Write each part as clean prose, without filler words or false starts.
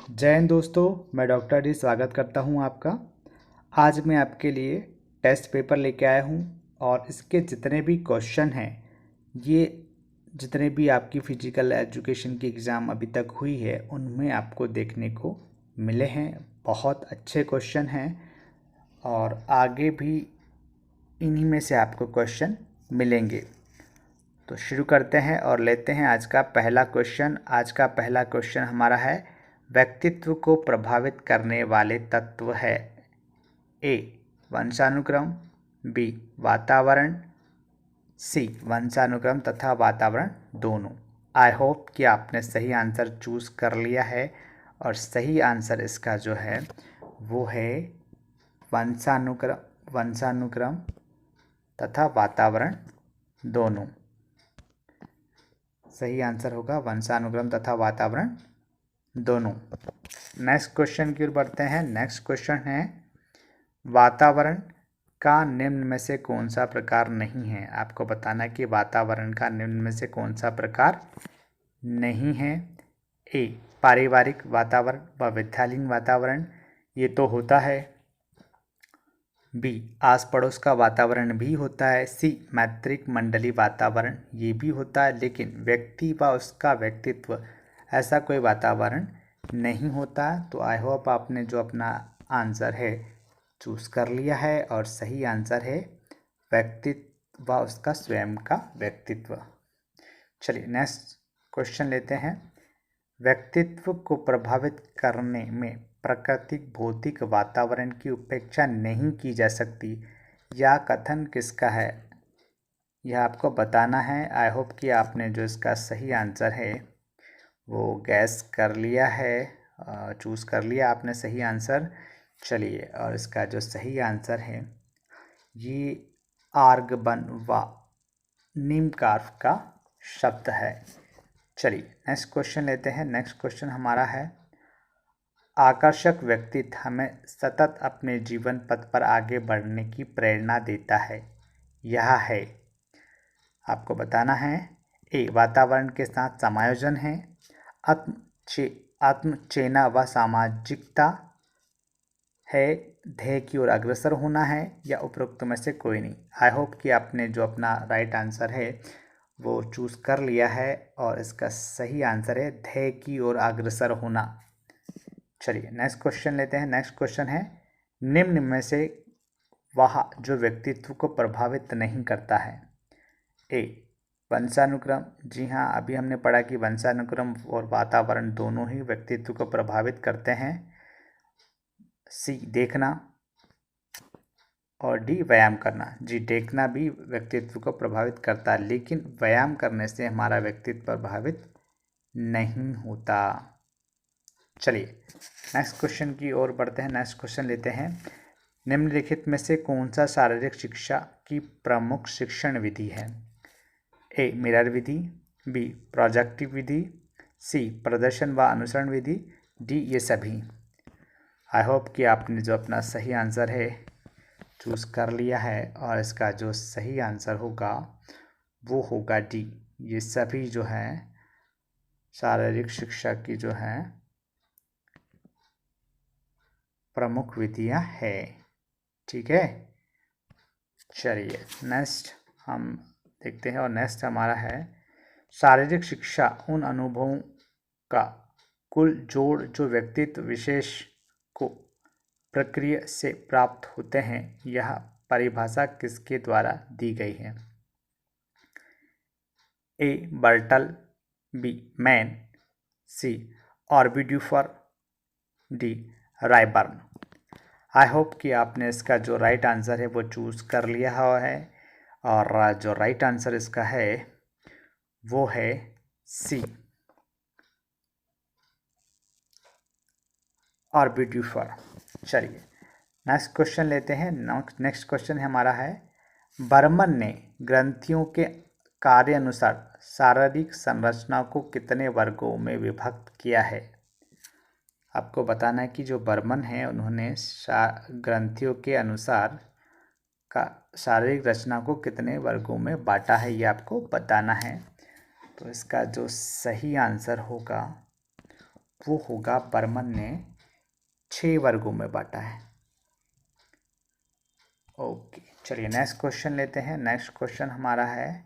जय हिंद दोस्तों, मैं डॉक्टर डी स्वागत करता हूं आपका। आज मैं आपके लिए टेस्ट पेपर लेके आया हूं और इसके जितने भी क्वेश्चन हैं, ये जितने भी आपकी फ़िज़िकल एजुकेशन की एग्ज़ाम अभी तक हुई है उनमें आपको देखने को मिले हैं। बहुत अच्छे क्वेश्चन हैं और आगे भी इन्हीं में से आपको क्वेश्चन मिलेंगे। तो शुरू करते हैं और लेते हैं आज का पहला क्वेश्चन। आज का पहला क्वेश्चन हमारा है, व्यक्तित्व को प्रभावित करने वाले तत्व है ए वंशानुक्रम, बी वातावरण, सी वंशानुक्रम तथा वातावरण दोनों। आई होप कि आपने सही आंसर चूज़ कर लिया है और सही आंसर इसका जो है वो है वंशानुक्रम तथा वातावरण दोनों। सही आंसर होगा वंशानुक्रम तथा वातावरण दोनों। नेक्स्ट क्वेश्चन की ओर बढ़ते हैं। नेक्स्ट क्वेश्चन है, वातावरण का निम्न में से कौन सा प्रकार नहीं है। आपको बताना है कि वातावरण का निम्न में से कौन सा प्रकार नहीं है। ए पारिवारिक वातावरण व विद्यालयीन वातावरण, ये तो होता है। बी आस पड़ोस का वातावरण भी होता है। सी मैत्रिक मंडली वातावरण, ये भी होता है, लेकिन व्यक्ति व उसका व्यक्तित्व ऐसा कोई वातावरण नहीं होता। तो आई होप आपने जो अपना आंसर है चूज़ कर लिया है और सही आंसर है व्यक्तित्व व उसका स्वयं का व्यक्तित्व। चलिए नेक्स्ट क्वेश्चन लेते हैं। व्यक्तित्व को प्रभावित करने में प्राकृतिक भौतिक वातावरण की उपेक्षा नहीं की जा सकती, यह कथन किसका है। यह आपको बताना है। आई होप कि आपने जो इसका सही आंसर है वो गैस कर लिया है, चूज़ कर लिया आपने सही आंसर। चलिए, और इसका जो सही आंसर है ये आर्गबन व नीमकार्प का शब्द है। चलिए नेक्स्ट क्वेश्चन लेते हैं। नेक्स्ट क्वेश्चन हमारा है, आकर्षक व्यक्तित्व हमें सतत अपने जीवन पथ पर आगे बढ़ने की प्रेरणा देता है, यह है। आपको बताना है। ए वातावरण के साथ समायोजन है, आत्मचेना व सामाजिकता है, ध्येय की ओर अग्रसर होना है, या उपरोक्त में से कोई नहीं। आई होप कि आपने जो अपना राइट आंसर है वो चूज़ कर लिया है और इसका सही आंसर है ध्येय की ओर अग्रसर होना। चलिए नेक्स्ट क्वेश्चन लेते हैं। नेक्स्ट क्वेश्चन है, निम्न में से वह जो व्यक्तित्व को प्रभावित नहीं करता है। ए वंशानुक्रम, जी हाँ, अभी हमने पढ़ा कि वंशानुक्रम और वातावरण दोनों ही व्यक्तित्व को प्रभावित करते हैं। सी देखना, और डी व्यायाम करना। जी देखना भी व्यक्तित्व को प्रभावित करता है, लेकिन व्यायाम करने से हमारा व्यक्तित्व प्रभावित नहीं होता। चलिए नेक्स्ट क्वेश्चन की ओर बढ़ते हैं। नेक्स्ट क्वेश्चन लेते हैं, निम्नलिखित में से कौन सा शारीरिक शिक्षा की प्रमुख शिक्षण विधि है। ए मिरर विधि, बी प्रोजेक्टिव विधि, सी प्रदर्शन व अनुसरण विधि, डी ये सभी। आई होप कि आपने जो अपना सही आंसर है चूज़ कर लिया है और इसका जो सही आंसर होगा वो होगा डी, ये सभी जो हैं शारीरिक शिक्षा की जो हैं प्रमुख विधियां है। ठीक है, चलिए नेक्स्ट हम देखते हैं और नेक्स्ट हमारा है, शारीरिक शिक्षा उन अनुभवों का कुल जोड़ जो व्यक्तित्व विशेष को प्रक्रिया से प्राप्त होते हैं, यह परिभाषा किसके द्वारा दी गई है। ए बर्टल, बी मैन, सी ऑर्बिड्यूफर, डी रायबर्न। आई होप कि आपने इसका जो राइट आंसर है वो चूज़ कर लिया हुआ है और जो राइट आंसर इसका है वो है सी ऑर्बिड्यूफर। चलिए नेक्स्ट क्वेश्चन लेते हैं। नेक्स्ट क्वेश्चन हमारा है, बर्मन ने ग्रंथियों के कार्य अनुसार शारीरिक संरचना को कितने वर्गों में विभक्त किया है। आपको बताना है कि जो बर्मन है उन्होंने ग्रंथियों के अनुसार का शारीरिक रचना को कितने वर्गों में बांटा है, ये आपको बताना है। तो इसका जो सही आंसर होगा वो होगा बर्मन ने 6 वर्गों में बांटा है। ओके, चलिए नेक्स्ट क्वेश्चन लेते हैं। नेक्स्ट क्वेश्चन हमारा है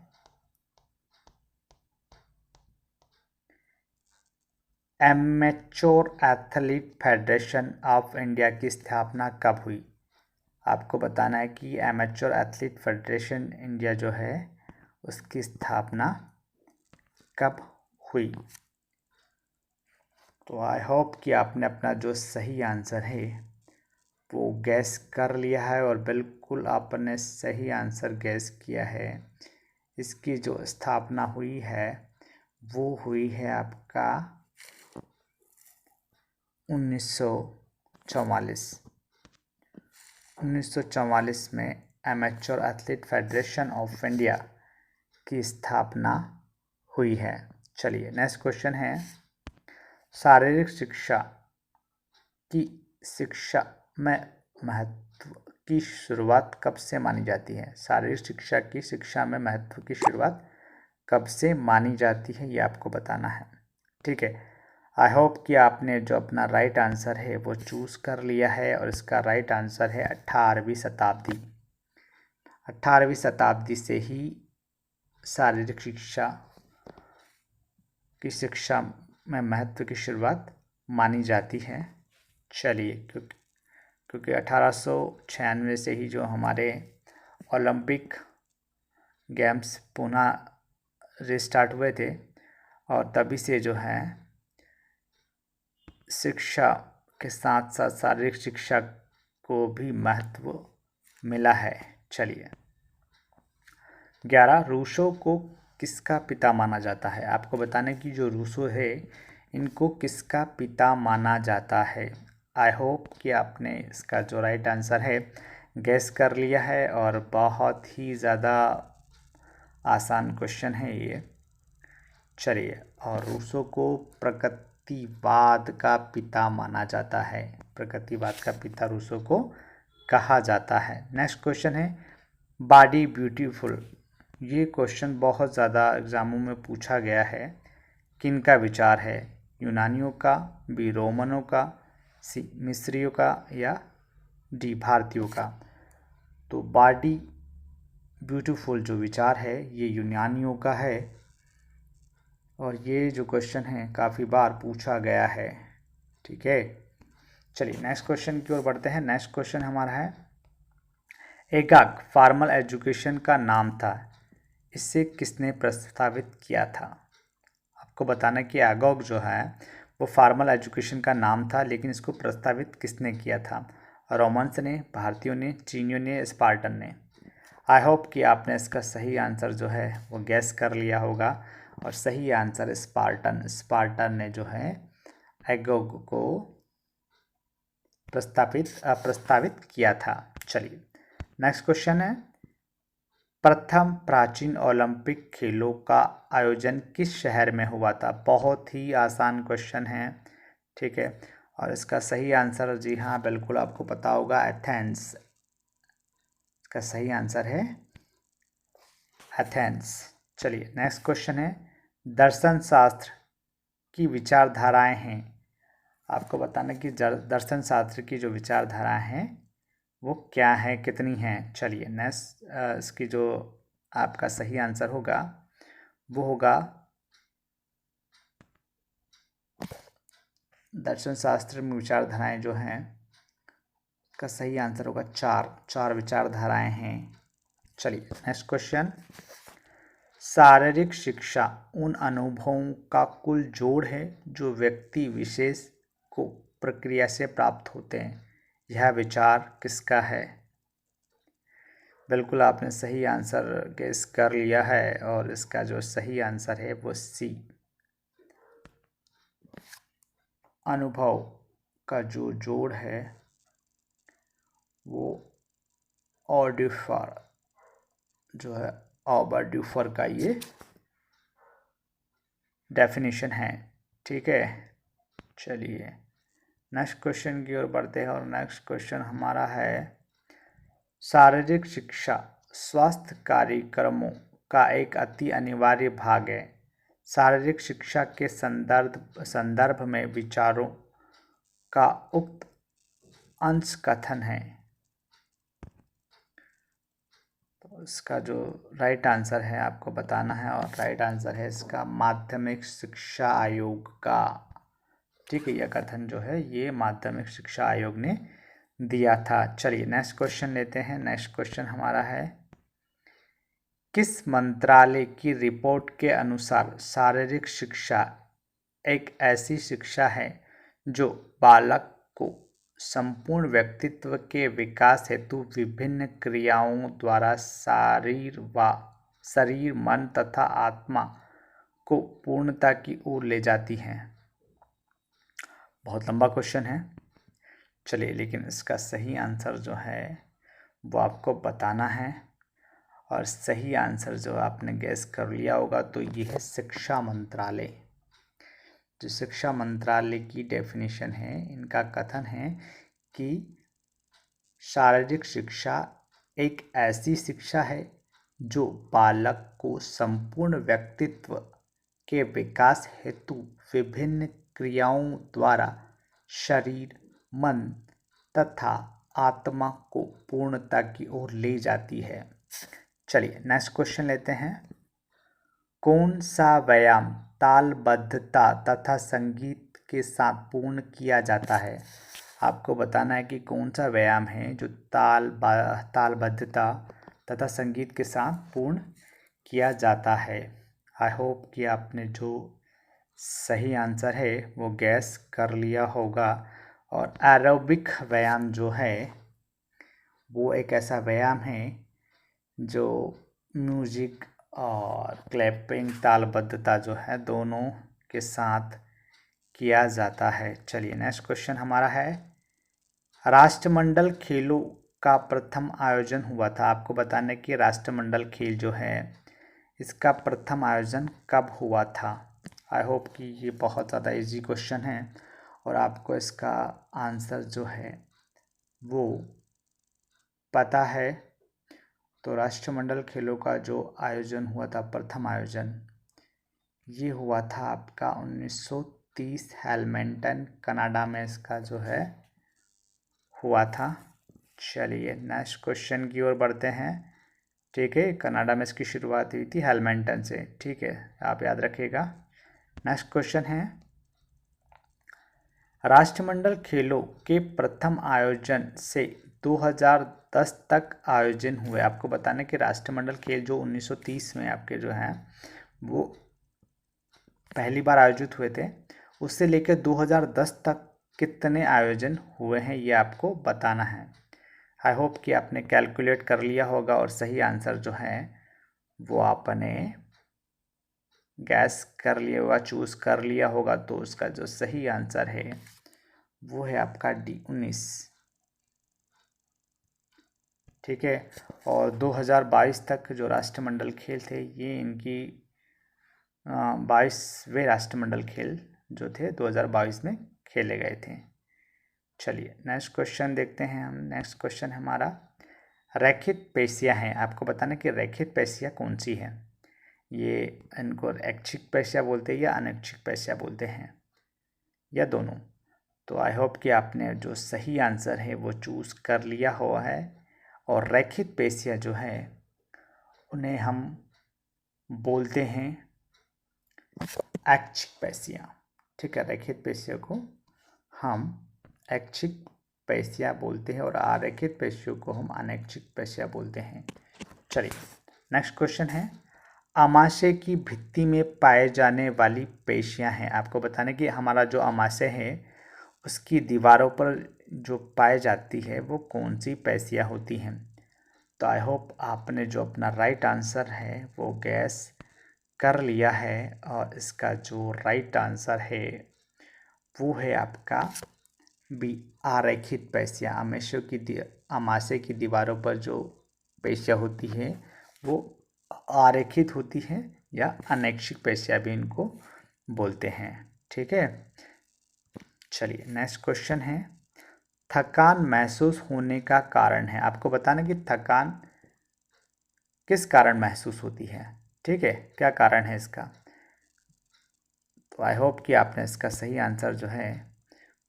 amateur athlete federation of India की स्थापना कब हुई? आपको बताना है कि एमेच्योर एथलीट फेडरेशन इंडिया जो है उसकी स्थापना कब हुई। तो आई होप कि आपने अपना जो सही आंसर है वो गैस कर लिया है, और बिल्कुल आपने सही आंसर गैस किया है। इसकी जो स्थापना हुई है वो हुई है आपका 1944 में amateur athlete federation of India की स्थापना हुई है। चलिए नेक्स्ट क्वेश्चन है शारीरिक शिक्षा में महत्व की शुरुआत कब से मानी जाती है? शारीरिक शिक्षा में महत्व की शुरुआत कब से मानी जाती है, ये आपको बताना है। ठीक है, आई होप कि आपने जो अपना राइट आंसर है वो चूज़ कर लिया है, और इसका राइट आंसर है 18वीं शताब्दी। 18वीं शताब्दी से ही शारीरिक शिक्षा में महत्व की शुरुआत मानी जाती है। चलिए, क्योंकि 1896 से ही जो हमारे ओलंपिक गेम्स पुनः रिस्टार्ट हुए थे, और तभी से जो है शिक्षा के साथ साथ शारीरिक शिक्षा को भी महत्व मिला है। चलिए 11 रूसो को किसका पिता माना जाता है? आपको बताने की जो रूसो है इनको किसका पिता माना जाता है। आई होप कि आपने इसका जो राइट आंसर है गैस कर लिया है, और बहुत ही ज़्यादा आसान क्वेश्चन है ये। चलिए, और रूसो को प्रकृतिवाद का पिता माना जाता है। प्रकृतिवाद का पिता रूसो को कहा जाता है। नेक्स्ट क्वेश्चन है बॉडी ब्यूटीफुल। ये क्वेश्चन बहुत ज़्यादा एग्जामों में पूछा गया है। किनका विचार है? यूनानियों का, बी रोमनों का, सी मिस्रियों का, या डी भारतीयों का? तो बॉडी ब्यूटीफुल जो विचार है ये यूनानियों का है, और ये जो क्वेश्चन है काफ़ी बार पूछा गया है। ठीक है, चलिए नेक्स्ट क्वेश्चन की ओर बढ़ते हैं। नेक्स्ट क्वेश्चन हमारा है एगाग फॉर्मल एजुकेशन का नाम था, इसे किसने प्रस्तावित किया था? आपको बताना कि एगॉग जो है वो फॉर्मल एजुकेशन का नाम था, लेकिन इसको प्रस्तावित किसने किया था? रोमन्स ने, भारतीयों ने, चीनियों ने, स्पार्टन ने? आई होप कि आपने इसका सही आंसर जो है वो गैस कर लिया होगा, और सही आंसर स्पार्टन ने जो है एगॉग को प्रस्तावित किया था। चलिए नेक्स्ट क्वेश्चन है प्रथम प्राचीन ओलंपिक खेलों का आयोजन किस शहर में हुआ था? बहुत ही आसान क्वेश्चन है। ठीक है, और इसका सही आंसर, जी हाँ बिल्कुल आपको पता होगा, एथेंस। इसका सही आंसर है एथेंस। चलिए नेक्स्ट क्वेश्चन है दर्शन शास्त्र की विचारधाराएं हैं। आपको बताना कि दर्शन शास्त्र की जो विचारधाराएं हैं वो क्या है, कितनी हैं? चलिए नेक्स्ट इसकी जो आपका सही आंसर होगा वो होगा दर्शन शास्त्र में विचारधाराएं जो हैं का सही आंसर होगा चार विचारधाराएं हैं। चलिए नेक्स्ट क्वेश्चन शारीरिक शिक्षा उन अनुभवों का कुल जोड़ है जो व्यक्ति विशेष को प्रक्रिया से प्राप्त होते हैं। यह विचार किसका है? बिल्कुल आपने सही आंसर गेस कर लिया है, और इसका जो सही आंसर है वो सी, अनुभव का जो जोड़ है वो ऑडिफर जो है ऑबरड्यूफर का ये डेफिनेशन है। ठीक है, चलिए नेक्स्ट क्वेश्चन की ओर बढ़ते हैं, और नेक्स्ट क्वेश्चन हमारा है शारीरिक शिक्षा स्वास्थ्य कार्यक्रमों का एक अति अनिवार्य भाग है, शारीरिक शिक्षा के संदर्भ में विचारों का उक्त अंश कथन है। तो इसका जो राइट आंसर है आपको बताना है, और राइट आंसर है इसका माध्यमिक शिक्षा आयोग का। ठीक है, यह कथन जो है ये माध्यमिक शिक्षा आयोग ने दिया था। चलिए नेक्स्ट क्वेश्चन लेते हैं। नेक्स्ट क्वेश्चन हमारा है, किस मंत्रालय की रिपोर्ट के अनुसार शारीरिक शिक्षा एक ऐसी शिक्षा है जो बालक को संपूर्ण व्यक्तित्व के विकास हेतु विभिन्न क्रियाओं द्वारा शरीर, मन तथा आत्मा को पूर्णता की ओर ले जाती है? बहुत लंबा क्वेश्चन है। चलिए, लेकिन इसका सही आंसर जो है वो आपको बताना है, और सही आंसर जो आपने गैस कर लिया होगा तो ये है शिक्षा मंत्रालय। जो शिक्षा मंत्रालय की डेफिनेशन है, इनका कथन है कि शारीरिक शिक्षा एक ऐसी शिक्षा है जो बालक को संपूर्ण व्यक्तित्व के विकास हेतु विभिन्न क्रियाओं द्वारा शरीर, मन तथा आत्मा को पूर्णता की ओर ले जाती है। चलिए नेक्स्ट क्वेश्चन लेते हैं। कौन सा व्यायाम तालबद्धता तथा संगीत के साथ पूर्ण किया जाता है? आपको बताना है कि कौन सा व्यायाम है जो तालबद्धता तथा संगीत के साथ पूर्ण किया जाता है। आई होप कि आपने जो सही आंसर है वो गैस कर लिया होगा। और एरोबिक व्यायाम जो है वो एक ऐसा व्यायाम है जो म्यूजिक और क्लैपिंग तालबद्धता जो है दोनों के साथ किया जाता है। चलिए नेक्स्ट क्वेश्चन हमारा है, राष्ट्रमंडल खेलों का प्रथम आयोजन हुआ था। आपको बताने कि राष्ट्रमंडल खेल जो है इसका प्रथम आयोजन कब हुआ था। आई होप कि ये बहुत ज़्यादा इजी क्वेश्चन है और आपको इसका आंसर जो है वो पता है। तो राष्ट्रमंडल खेलों का जो आयोजन हुआ था, प्रथम आयोजन, ये हुआ था आपका 1930 हैमिल्टन कनाडा में इसका जो है हुआ था। चलिए नेक्स्ट क्वेश्चन की ओर बढ़ते हैं। ठीक है, कनाडा में इसकी शुरुआत हुई थी हैमिल्टन से। ठीक है, आप याद रखिएगा। नेक्स्ट क्वेश्चन है, राष्ट्रमंडल खेलों के प्रथम आयोजन से 2010 तक आयोजन हुए। आपको बताने कि राष्ट्रमंडल खेल जो 1930 में आपके जो हैं वो पहली बार आयोजित हुए थे, उससे लेकर 2010 तक कितने आयोजन हुए हैं ये आपको बताना है। आई होप कि आपने कैलकुलेट कर लिया होगा और सही आंसर जो है वो आपने गैस कर लिया होगा, चूज़ कर लिया होगा। तो उसका जो सही आंसर है वो है आपका डी 19। ठीक है, और 2022 तक जो राष्ट्रमंडल खेल थे ये इनकी 22वें राष्ट्रमंडल खेल जो थे 2022 में खेले गए थे। चलिए नेक्स्ट क्वेश्चन देखते हैं हम। नेक्स्ट क्वेश्चन हमारा, रैखिक पेशियाँ हैं। आपको बताना कि रैखिक पेशियाँ कौन सी है। ये इनको ऐच्छिक पेशियाँ बोलते हैं या अनैच्छिक पेशियाँ बोलते हैं, या दोनों। तो आई होप कि आपने जो सही आंसर है वो चूज़ कर लिया हुआ है। और रैखिक पेशियाँ जो है उन्हें हम बोलते हैं ऐच्छिक पेशियाँ। ठीक है, रैखिक पेशियों को हम ऐच्छिक पेशियाँ बोलते हैं और अरैखिक पेशियों को हम अनैच्छिक पेशियाँ बोलते हैं। चलिए नेक्स्ट क्वेश्चन है, आमाशय की भित्ति में पाए जाने वाली पेशियाँ हैं। आपको बताने कि हमारा जो आमाशय है उसकी दीवारों पर जो पाई जाती है वो कौन सी पेशियाँ होती हैं। तो आई होप आपने जो अपना राइट आंसर है वो गैस कर लिया है, और इसका जो राइट आंसर है वो है आपका बी, आरेखित पेशियाँ। आमाशय की दीवारों पर जो पेशियाँ होती है वो आरेखित होती है या अनैच्छिक पेशियाँ भी इनको बोलते हैं। ठीक है, चलिए नेक्स्ट क्वेश्चन है, थकान महसूस होने का कारण है। आपको बताना कि थकान किस कारण महसूस होती है। ठीक है, क्या कारण है इसका। तो आई होप कि आपने इसका सही आंसर जो है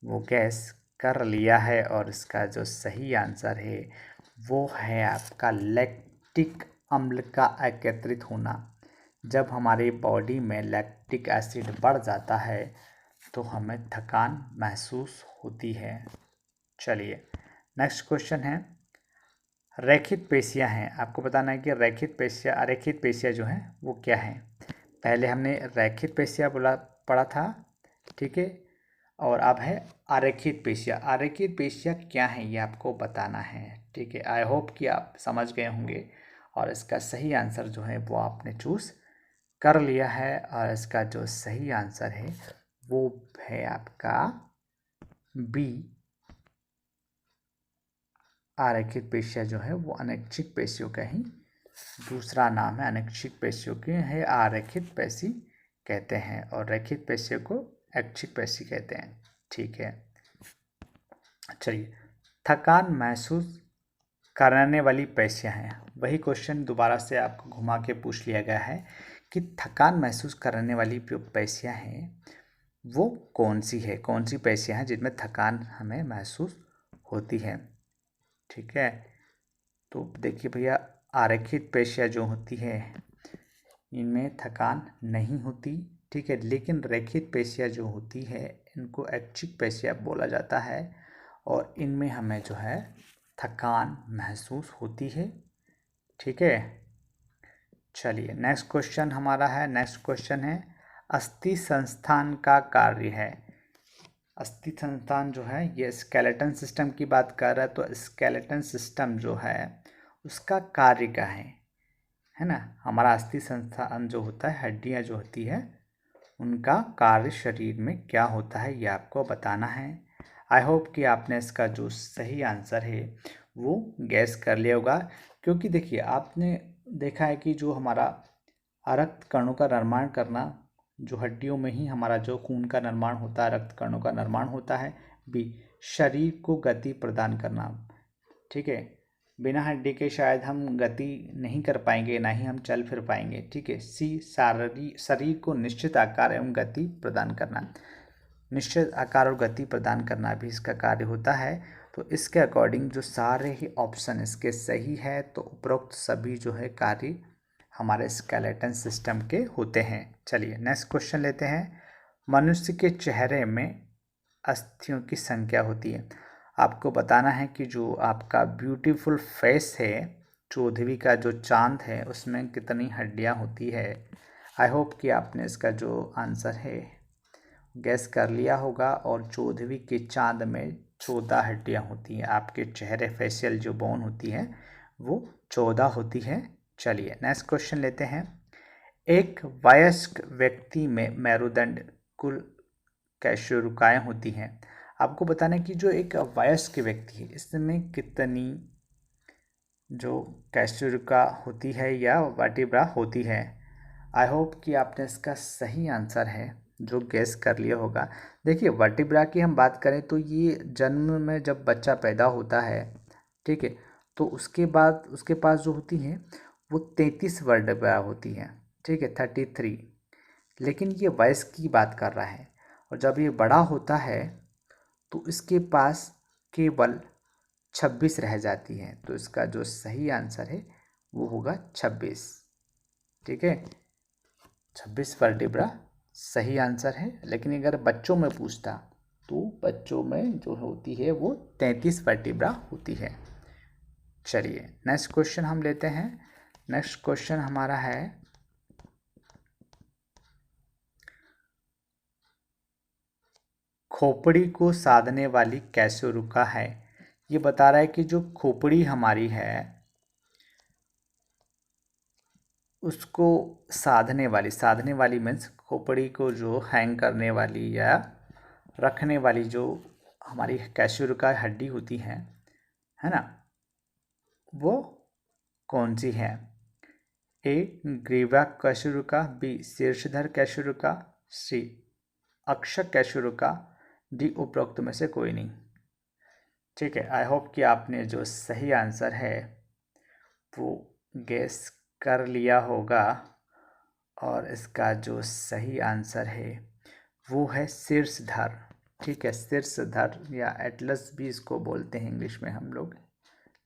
वो गैस कर लिया है, और इसका जो सही आंसर है वो है आपका लैक्टिक अम्ल का एकत्रित होना। जब हमारी बॉडी में लैक्टिक एसिड बढ़ जाता है तो हमें थकान महसूस होती है। चलिए नेक्स्ट क्वेश्चन है, रैखिक पेशियाँ हैं। आपको बताना है कि रैखिक पेशियाँ अरेखित पेशियाँ जो हैं वो क्या हैं। पहले हमने रैखिक पेशियाँ पढ़ा था, ठीक है, और अब है आरेखित पेशियाँ। आरेखित पेशियाँ क्या हैं ये आपको बताना है, ठीक है। आई होप कि आप समझ गए होंगे, और इसका सही आंसर जो है वो आपने चूज़ कर लिया है, और इसका जो सही आंसर है वो है आपका बी, आरेखित पेशियाँ जो है वो अनैच्छिक पेशियों का ही दूसरा नाम है। अनैच्छिक पेशियों के है आरेखित पेशी कहते हैं, और रैखिक पेशियों को ऐच्छिक पेशी कहते हैं, ठीक है। चलिए, थकान महसूस कराने वाली पेशियाँ हैं। वही क्वेश्चन दोबारा से आपको घुमा के पूछ लिया गया है कि थकान महसूस कराने वाली जो पेशियाँ हैं वो कौन सी है, कौन सी पेशियाँ हैं जिनमें थकान हमें महसूस होती है, ठीक है। तो देखिए भैया, आरेखित पेशियाँ जो होती है इनमें थकान नहीं होती, ठीक है, लेकिन रैखिक पेशियाँ जो होती है इनको ऐच्छिक पेशियाँ बोला जाता है, और इनमें हमें जो है थकान महसूस होती है, ठीक है। चलिए नेक्स्ट क्वेश्चन हमारा है, नेक्स्ट क्वेश्चन है, अस्थि संस्थान का कार्य है। अस्थि संस्थान जो है ये स्केलेटन सिस्टम की बात कर रहा है, तो स्केलेटन सिस्टम जो है उसका कार्य क्या है ना। हमारा अस्थि संस्थान जो होता है, हड्डियाँ जो होती है उनका कार्य शरीर में क्या होता है ये आपको बताना है। आई होप कि आपने इसका जो सही आंसर है वो गैस कर लिया होगा, क्योंकि देखिए आपने देखा है कि जो हमारा रक्त कणों का निर्माण करना, जो हड्डियों में ही हमारा जो खून का निर्माण होता है, रक्त कणों का निर्माण होता है। बी, शरीर को गति प्रदान करना, ठीक है, बिना हड्डी के शायद हम गति नहीं कर पाएंगे, ना ही हम चल फिर पाएंगे, ठीक है। सी, शरीर को निश्चित आकार एवं गति प्रदान करना, निश्चित आकार और गति प्रदान करना भी इसका कार्य होता है। तो इसके अकॉर्डिंग जो सारे ही ऑप्शन इसके सही है, तो उपरोक्त सभी जो है कार्य हमारे स्केलेटन सिस्टम के होते हैं। चलिए नेक्स्ट क्वेश्चन लेते हैं, मनुष्य के चेहरे में अस्थियों की संख्या होती है। आपको बताना है कि जो आपका ब्यूटीफुल फेस है, चौदहवीं का जो चांद है उसमें कितनी हड्डियां होती है। आई होप कि आपने इसका जो आंसर है गैस कर लिया होगा, और चौदहवीं के चांद में 14 हड्डियां होती हैं। आपके चेहरे फेशियल जो बोन होती है वो 14 होती है। चलिए नेक्स्ट क्वेश्चन लेते हैं, एक वयस्क व्यक्ति में मेरुदंड कुल कैशोरुकाएँ होती हैं। आपको बताना है कि जो एक वयस्क व्यक्ति है इसमें कितनी जो कैशोरुका होती है या वर्टिब्रा होती है। आई होप कि आपने इसका सही आंसर है जो गैस कर लिया होगा। देखिए वर्टिब्रा की हम बात करें तो ये जन्म में जब बच्चा पैदा होता है, ठीक है, तो उसके बाद उसके पास जो होती हैं वो 33 वर्टिब्रा होती हैं, ठीक है, 33। लेकिन ये वयस्क की बात कर रहा है, और जब ये बड़ा होता है तो इसके पास केवल 26 रह जाती हैं। तो इसका जो सही आंसर है वो होगा 26, ठीक है। 26 वर्टिब्रा सही आंसर है, लेकिन अगर बच्चों में पूछता तो बच्चों में जो होती है वो 33 वर्टिब्रा होती है। चलिए नेक्स्ट क्वेश्चन हम लेते हैं, नेक्स्ट क्वेश्चन हमारा है, खोपड़ी को साधने वाली कैशोरुका है। ये बता रहा है कि जो खोपड़ी हमारी है उसको साधने वाली मीन्स खोपड़ी को जो हैंग करने वाली या रखने वाली जो हमारी कैशोरुका हड्डी होती है ना, वो कौन सी है। ए, ग्रीवा कैशोरुका, बी, शीर्षधर कैशोरुका, सी, अक्षक कैशोरुका, डी, उपरोक्त में से कोई नहीं, ठीक है। आई होप कि आपने जो सही आंसर है वो गैस कर लिया होगा, और इसका जो सही आंसर है वो है शीर्षधर। ठीक है, शीर्षधर या एटलस भी इसको बोलते हैं इंग्लिश में हम लोग,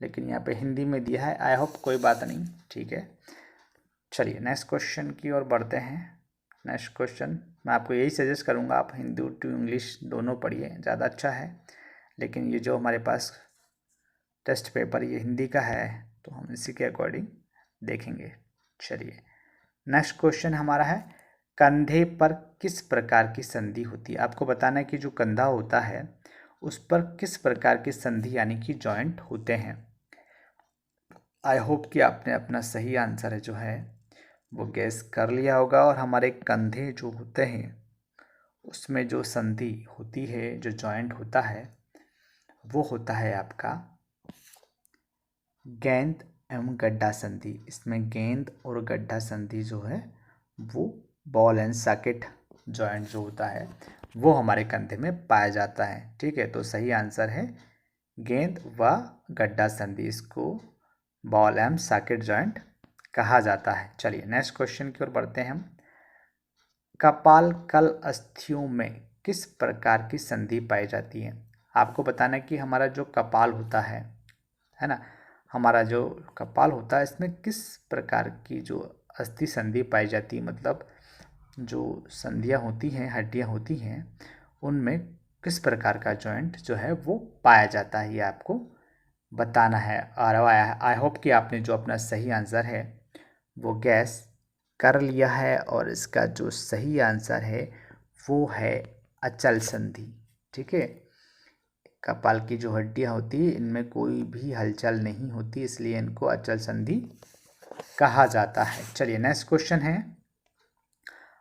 लेकिन यहाँ पे हिंदी में दिया है। आई होप कोई बात नहीं, ठीक है। चलिए नेक्स्ट क्वेश्चन की ओर बढ़ते हैं। नेक्स्ट क्वेश्चन मैं आपको यही सजेस्ट करूँगा, आप हिंदी टू इंग्लिश दोनों पढ़िए, ज़्यादा अच्छा है। लेकिन ये जो हमारे पास टेस्ट पेपर ये हिंदी का है, तो हम इसी के अकॉर्डिंग देखेंगे। चलिए नेक्स्ट क्वेश्चन हमारा है, कंधे पर किस प्रकार की संधि होती है। आपको बताना है कि जो कंधा होता है उस पर किस प्रकार की संधि यानी कि जॉइंट होते हैं। आई होप कि आपने अपना सही आंसर जो है वो गैस कर लिया होगा। और हमारे कंधे जो होते हैं उसमें जो संधि होती है, जो जॉइंट होता है, वो होता है आपका गेंद एवं गड्ढा संधि। इसमें गेंद और गड्ढा संधि जो है वो बॉल एंड सॉकेट जॉइंट जो होता है वो हमारे कंधे में पाया जाता है। ठीक है, तो सही आंसर है गेंद व गड्ढा संधि, इसको बॉल एंड सॉकेट जॉइंट कहा जाता है। चलिए नेक्स्ट क्वेश्चन की ओर बढ़ते हैं हम। कपाल कल अस्थियों में किस प्रकार की संधि पाई जाती है। आपको बताना है कि हमारा जो कपाल होता है ना, हमारा जो कपाल होता है इसमें किस प्रकार की जो अस्थि संधि पाई जाती है, मतलब जो संधियाँ होती हैं, हड्डियाँ होती हैं, उनमें किस प्रकार का जॉइंट जो है वो पाया जाता है, ये आपको बताना है। और आई होप कि आपने जो अपना सही आंसर है वो गैस कर लिया है, और इसका जो सही आंसर है वो है अचल संधि। ठीक है, कपाल की जो हड्डियां होती है इनमें कोई भी हलचल नहीं होती, इसलिए इनको अचल संधि कहा जाता है। चलिए नेक्स्ट क्वेश्चन है,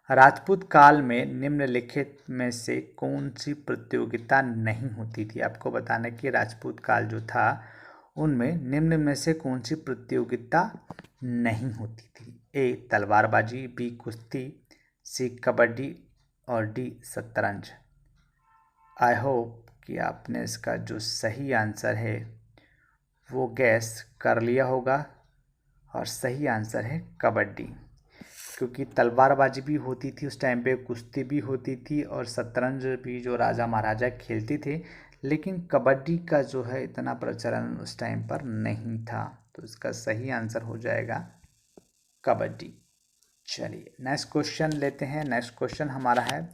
राजपूत काल में निम्नलिखित में से कौन सी प्रतियोगिता नहीं होती थी। आपको बताना कि राजपूत काल जो था उनमें निम्न में से कौन सी प्रतियोगिता नहीं होती थी। ए तलवारबाजी, बी कुश्ती, सी कबड्डी और डी शतरंज। आई होप कि आपने इसका जो सही आंसर है वो गैस कर लिया होगा, और सही आंसर है कबड्डी, क्योंकि तलवारबाजी भी होती थी उस टाइम पे, कुश्ती भी होती थी और शतरंज भी जो राजा महाराजा खेलते थे, लेकिन कबड्डी का जो है इतना प्रचलन उस टाइम पर नहीं था। तो इसका सही आंसर हो जाएगा कबड्डी। चलिए नेक्स्ट क्वेश्चन लेते हैं। नेक्स्ट क्वेश्चन हमारा है,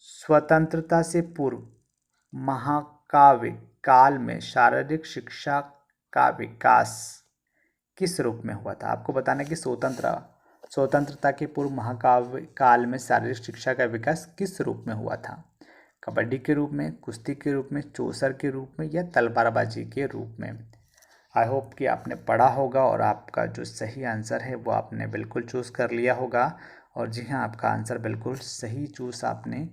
स्वतंत्रता से पूर्व महाकाव्य काल में शारीरिक शिक्षा का विकास किस रूप में हुआ था। आपको बताना है कि स्वतंत्रता के पूर्व महाकाव्य काल में शारीरिक शिक्षा का विकास किस रूप में हुआ था। कबड्डी के रूप में, कुश्ती के रूप में, चौसर के रूप में या तलवारबाजी के रूप में। आई होप कि आपने पढ़ा होगा और आपका जो सही आंसर है वो आपने बिल्कुल चूज़ कर लिया होगा। और जी हाँ, आपका आंसर बिल्कुल सही चूज़ आपने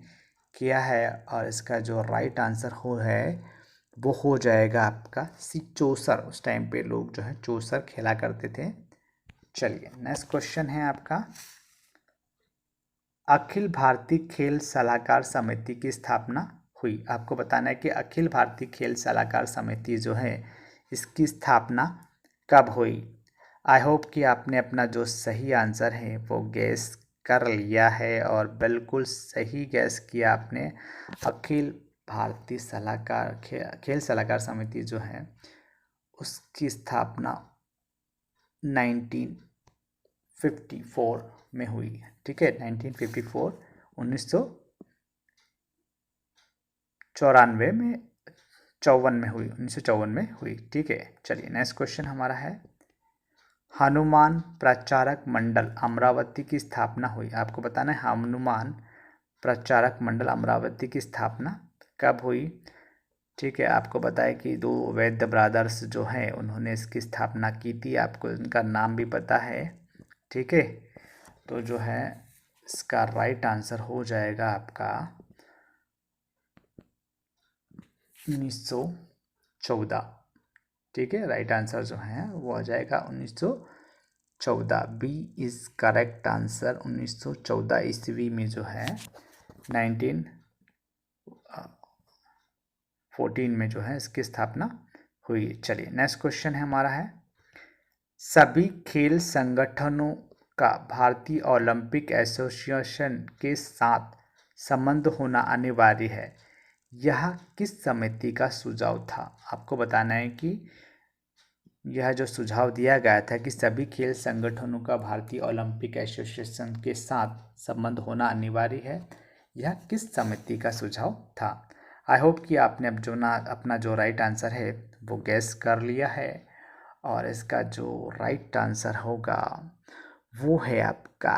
किया है, और इसका जो राइट आंसर वो हो जाएगा आपका सी चौसर। उस टाइम पे लोग जो है चौसर खेला करते थे। चलिए नेक्स्ट क्वेश्चन है आपका, अखिल भारतीय खेल सलाहकार समिति की स्थापना हुई। आपको बताना है कि अखिल भारतीय खेल सलाहकार समिति जो है इसकी स्थापना कब हुई। आई होप कि आपने अपना जो सही आंसर है वो गैस कर लिया है, और बिल्कुल सही गैस किया आपने। अखिल भारतीय खेल सलाहकार समिति जो है उसकी स्थापना 1954 में हुई है। ठीक है, 1954 1994 में 1954 में हुई। ठीक है, चलिए नेक्स्ट क्वेश्चन हमारा है, हनुमान प्रचारक मंडल अमरावती की स्थापना हुई। आपको बताना है हनुमान प्रचारक मंडल अमरावती की स्थापना कब हुई। ठीक है, आपको बताए कि दो वैद्य ब्रदर्स जो हैं उन्होंने इसकी स्थापना की थी, आपको इनका नाम भी पता है। ठीक है, तो जो है इसका राइट आंसर हो जाएगा आपका 1914। ठीक है, राइट आंसर जो है वो आ जाएगा 1914। B is correct answer. 1914 ईस्वी में जो है 1914 में जो है इसकी स्थापना हुई। चलिए नेक्स्ट क्वेश्चन है हमारा है, सभी खेल संगठनों का भारतीय ओलंपिक एसोसिएशन के साथ संबंध होना अनिवार्य है, यह किस समिति का सुझाव था? आपको बताना है कि यह जो सुझाव दिया गया था कि सभी खेल संगठनों का भारतीय ओलंपिक एसोसिएशन के साथ संबंध होना अनिवार्य है, यह किस समिति का सुझाव था? आई होप कि आपने अब अपना जो राइट आंसर है वो गैस कर लिया है, और इसका जो राइट आंसर होगा वो है आपका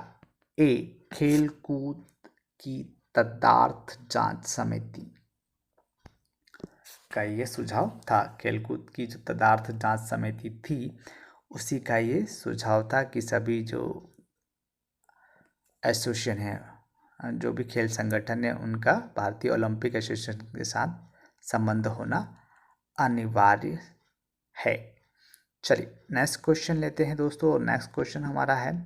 ए, खेलकूद की तदार्थ जांच समिति का ये सुझाव था। खेलकूद की जो तदार्थ जांच समिति थी उसी का ये सुझाव था कि सभी जो एसोसिएशन है, जो भी खेल संगठन है, उनका भारतीय ओलंपिक एसोसिएशन के साथ संबंध होना अनिवार्य है। चलिए नेक्स्ट क्वेश्चन लेते हैं दोस्तों, और नेक्स्ट क्वेश्चन हमारा है,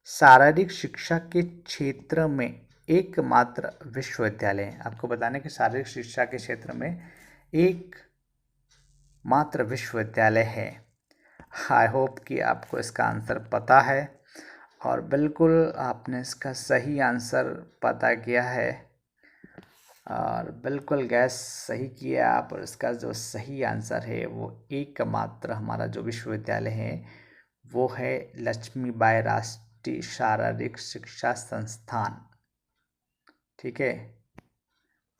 शारीरिक शिक्षा के क्षेत्र में एकमात्र विश्वविद्यालय। आपको बताने कि शारीरिक शिक्षा के क्षेत्र में एक मात्र विश्वविद्यालय है। आई होप कि आपको इसका आंसर पता है, और बिल्कुल आपने इसका सही आंसर पता किया है, और बिल्कुल गैस सही किया आप। और इसका जो सही आंसर है वो एकमात्र हमारा जो विश्वविद्यालय है वो है लक्ष्मीबाई राष्ट्रीय शारीरिक शिक्षा संस्थान। ठीक है,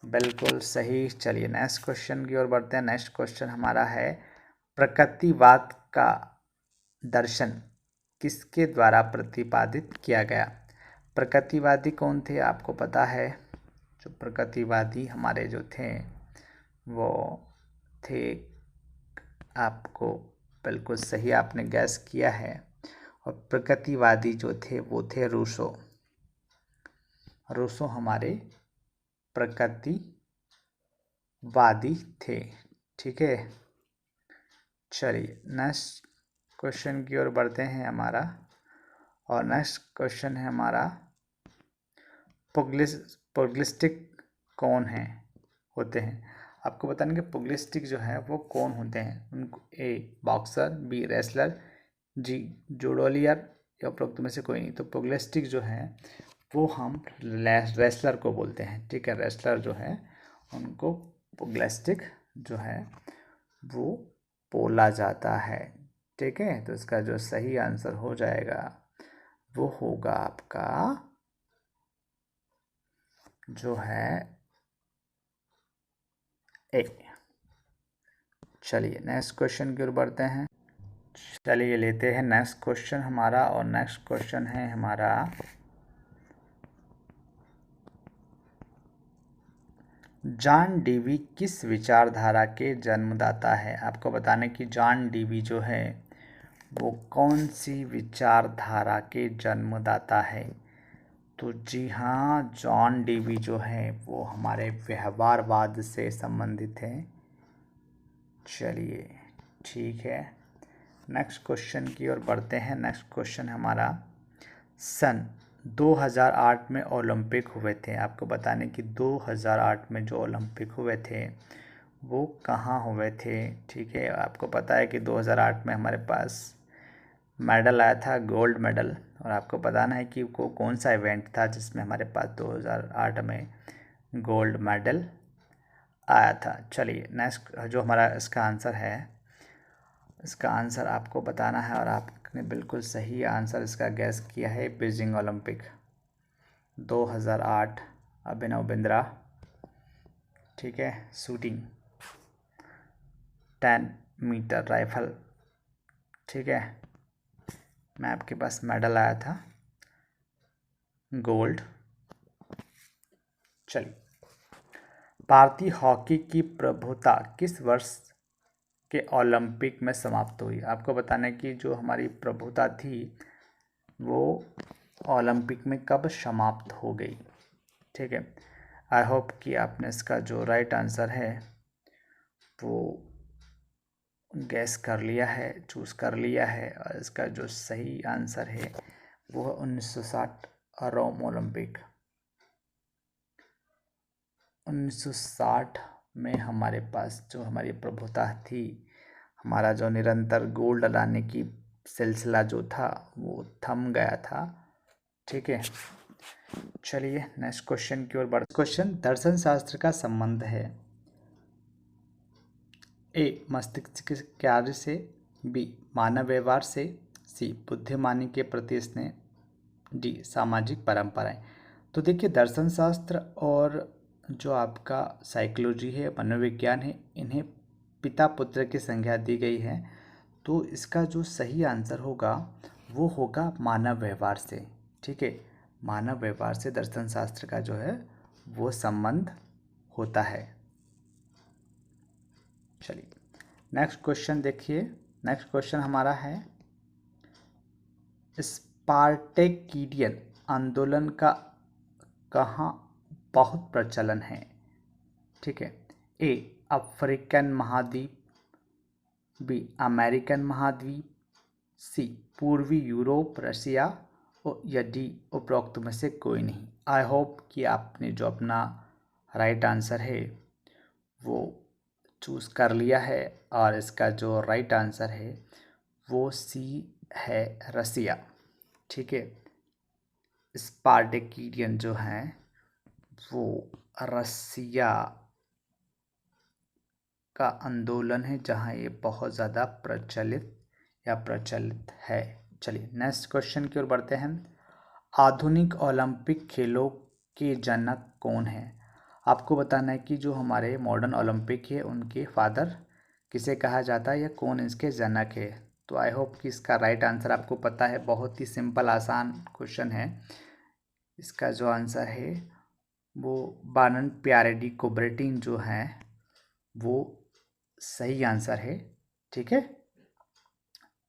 बिल्कुल सही। चलिए नेक्स्ट क्वेश्चन की ओर बढ़ते हैं। नेक्स्ट क्वेश्चन हमारा है, प्रकृतिवाद का दर्शन किसके द्वारा प्रतिपादित किया गया? प्रकृतिवादी कौन थे आपको पता है? जो प्रकृतिवादी हमारे जो थे वो थे, आपको बिल्कुल सही आपने गैस किया है, और प्रकृतिवादी जो थे वो थे रूसो। रूसो हमारे प्रकृतिवादी थे। ठीक है, चलिए नेक्स्ट क्वेश्चन की ओर बढ़ते हैं हमारा, और नेक्स्ट क्वेश्चन है हमारा, पुगिलिस्टिक कौन है होते हैं? आपको बताने कि पुगिलिस्टिक जो है वो कौन होते हैं? उनको ए बॉक्सर, बी रेसलर, जी जूडोलियर, या उपरोक्त में से कोई नहीं। तो पुगिलिस्टिक जो है वो हम रेसलर को बोलते हैं। ठीक है, रेसलर जो है उनको पुगिलिस्टिक जो है वो बोला जाता है। ठीक है, तो इसका जो सही आंसर हो जाएगा वो होगा आपका जो है ए। चलिए नेक्स्ट क्वेश्चन की ओर बढ़ते हैं। चलिए लेते हैं नेक्स्ट क्वेश्चन हमारा, और नेक्स्ट क्वेश्चन है हमारा, जॉन डीवी किस विचारधारा के जन्मदाता है? आपको बताने कि जॉन डीवी जो है वो कौन सी विचारधारा के जन्मदाता है? तो जी हाँ, जॉन डीवी जो है वो हमारे व्यवहारवाद से संबंधित है। चलिए ठीक है, नेक्स्ट क्वेश्चन की ओर बढ़ते हैं। नेक्स्ट क्वेश्चन हमारा, सन 2008 में ओलंपिक हुए थे। आपको बताने कि 2008 में जो ओलंपिक हुए थे वो कहाँ हुए थे? ठीक है, आपको पता है कि 2008 में हमारे पास मेडल आया था, गोल्ड मेडल। और आपको बताना है कि वो कौन सा इवेंट था जिसमें हमारे पास 2008 में गोल्ड मेडल आया था। चलिए नेक्स्ट जो हमारा इसका आंसर है, इसका आंसर आपको बताना है, और आपने बिल्कुल सही आंसर इसका गैस किया है, बीजिंग ओलंपिक 2008, अभिनव बिंद्रा। ठीक है, शूटिंग 10 मीटर राइफल। ठीक है, मैं आपके पास मेडल आया था गोल्ड। चलिए, भारतीय हॉकी की प्रभुता किस वर्ष के ओलंपिक में समाप्त हुई? आपको बताना कि जो हमारी प्रभुता थी वो ओलंपिक में कब समाप्त हो गई? ठीक है, आई होप कि आपने इसका जो राइट आंसर है वो गैस कर लिया है, चूज़ कर लिया है, और इसका जो सही आंसर है वो है 1960 रोम ओलंपिक। 1960 में हमारे पास जो हमारी प्रभुता थी, हमारा जो निरंतर गोल्ड लाने की सिलसिला जो था वो थम गया था। ठीक है, चलिए नेक्स्ट क्वेश्चन की ओर बढ़। क्वेश्चन, दर्शन शास्त्र का संबंध है ए मस्तिष्क के कार्य से, बी मानव व्यवहार से, सी बुद्धिमानी के प्रति स्नेह, डी सामाजिक परंपराएं। तो देखिए, दर्शन शास्त्र और जो आपका साइकोलॉजी है, मनोविज्ञान है, इन्हें पिता पुत्र की संज्ञा दी गई है। तो इसका जो सही आंसर होगा वो होगा मानव व्यवहार से। ठीक है, मानव व्यवहार से दर्शन शास्त्र का जो है वो संबंध होता है। चलिए नेक्स्ट क्वेश्चन देखिए। नेक्स्ट क्वेश्चन हमारा है, स्पार्टेकिडियन आंदोलन का कहाँ बहुत प्रचलन है। ठीक है, ए अफ्रीकन महाद्वीप, बी अमेरिकन महाद्वीप, सी पूर्वी यूरोप रशिया, और या डी उपरोक्त में से कोई नहीं। आई होप कि आपने जो अपना राइट आंसर है वो चूज़ कर लिया है, और इसका जो राइट आंसर है वो सी है, रसिया। ठीक है, स्पार्टेकिडियन जो हैं वो रसिया का आंदोलन है, जहाँ ये बहुत ज़्यादा प्रचलित है। चलिए नेक्स्ट क्वेश्चन की ओर बढ़ते हैं। आधुनिक ओलंपिक खेलों के जनक कौन है। आपको बताना है कि जो हमारे मॉडर्न ओलंपिक है उनके फादर किसे कहा जाता है या कौन इसके जनक है। तो आई होप कि इसका राइट आंसर आपको पता है। बहुत ही सिंपल आसान क्वेश्चन है। इसका जो आंसर है वो बानन प्यारे डी कुबरटीन जो हैं वो सही आंसर है। ठीक है,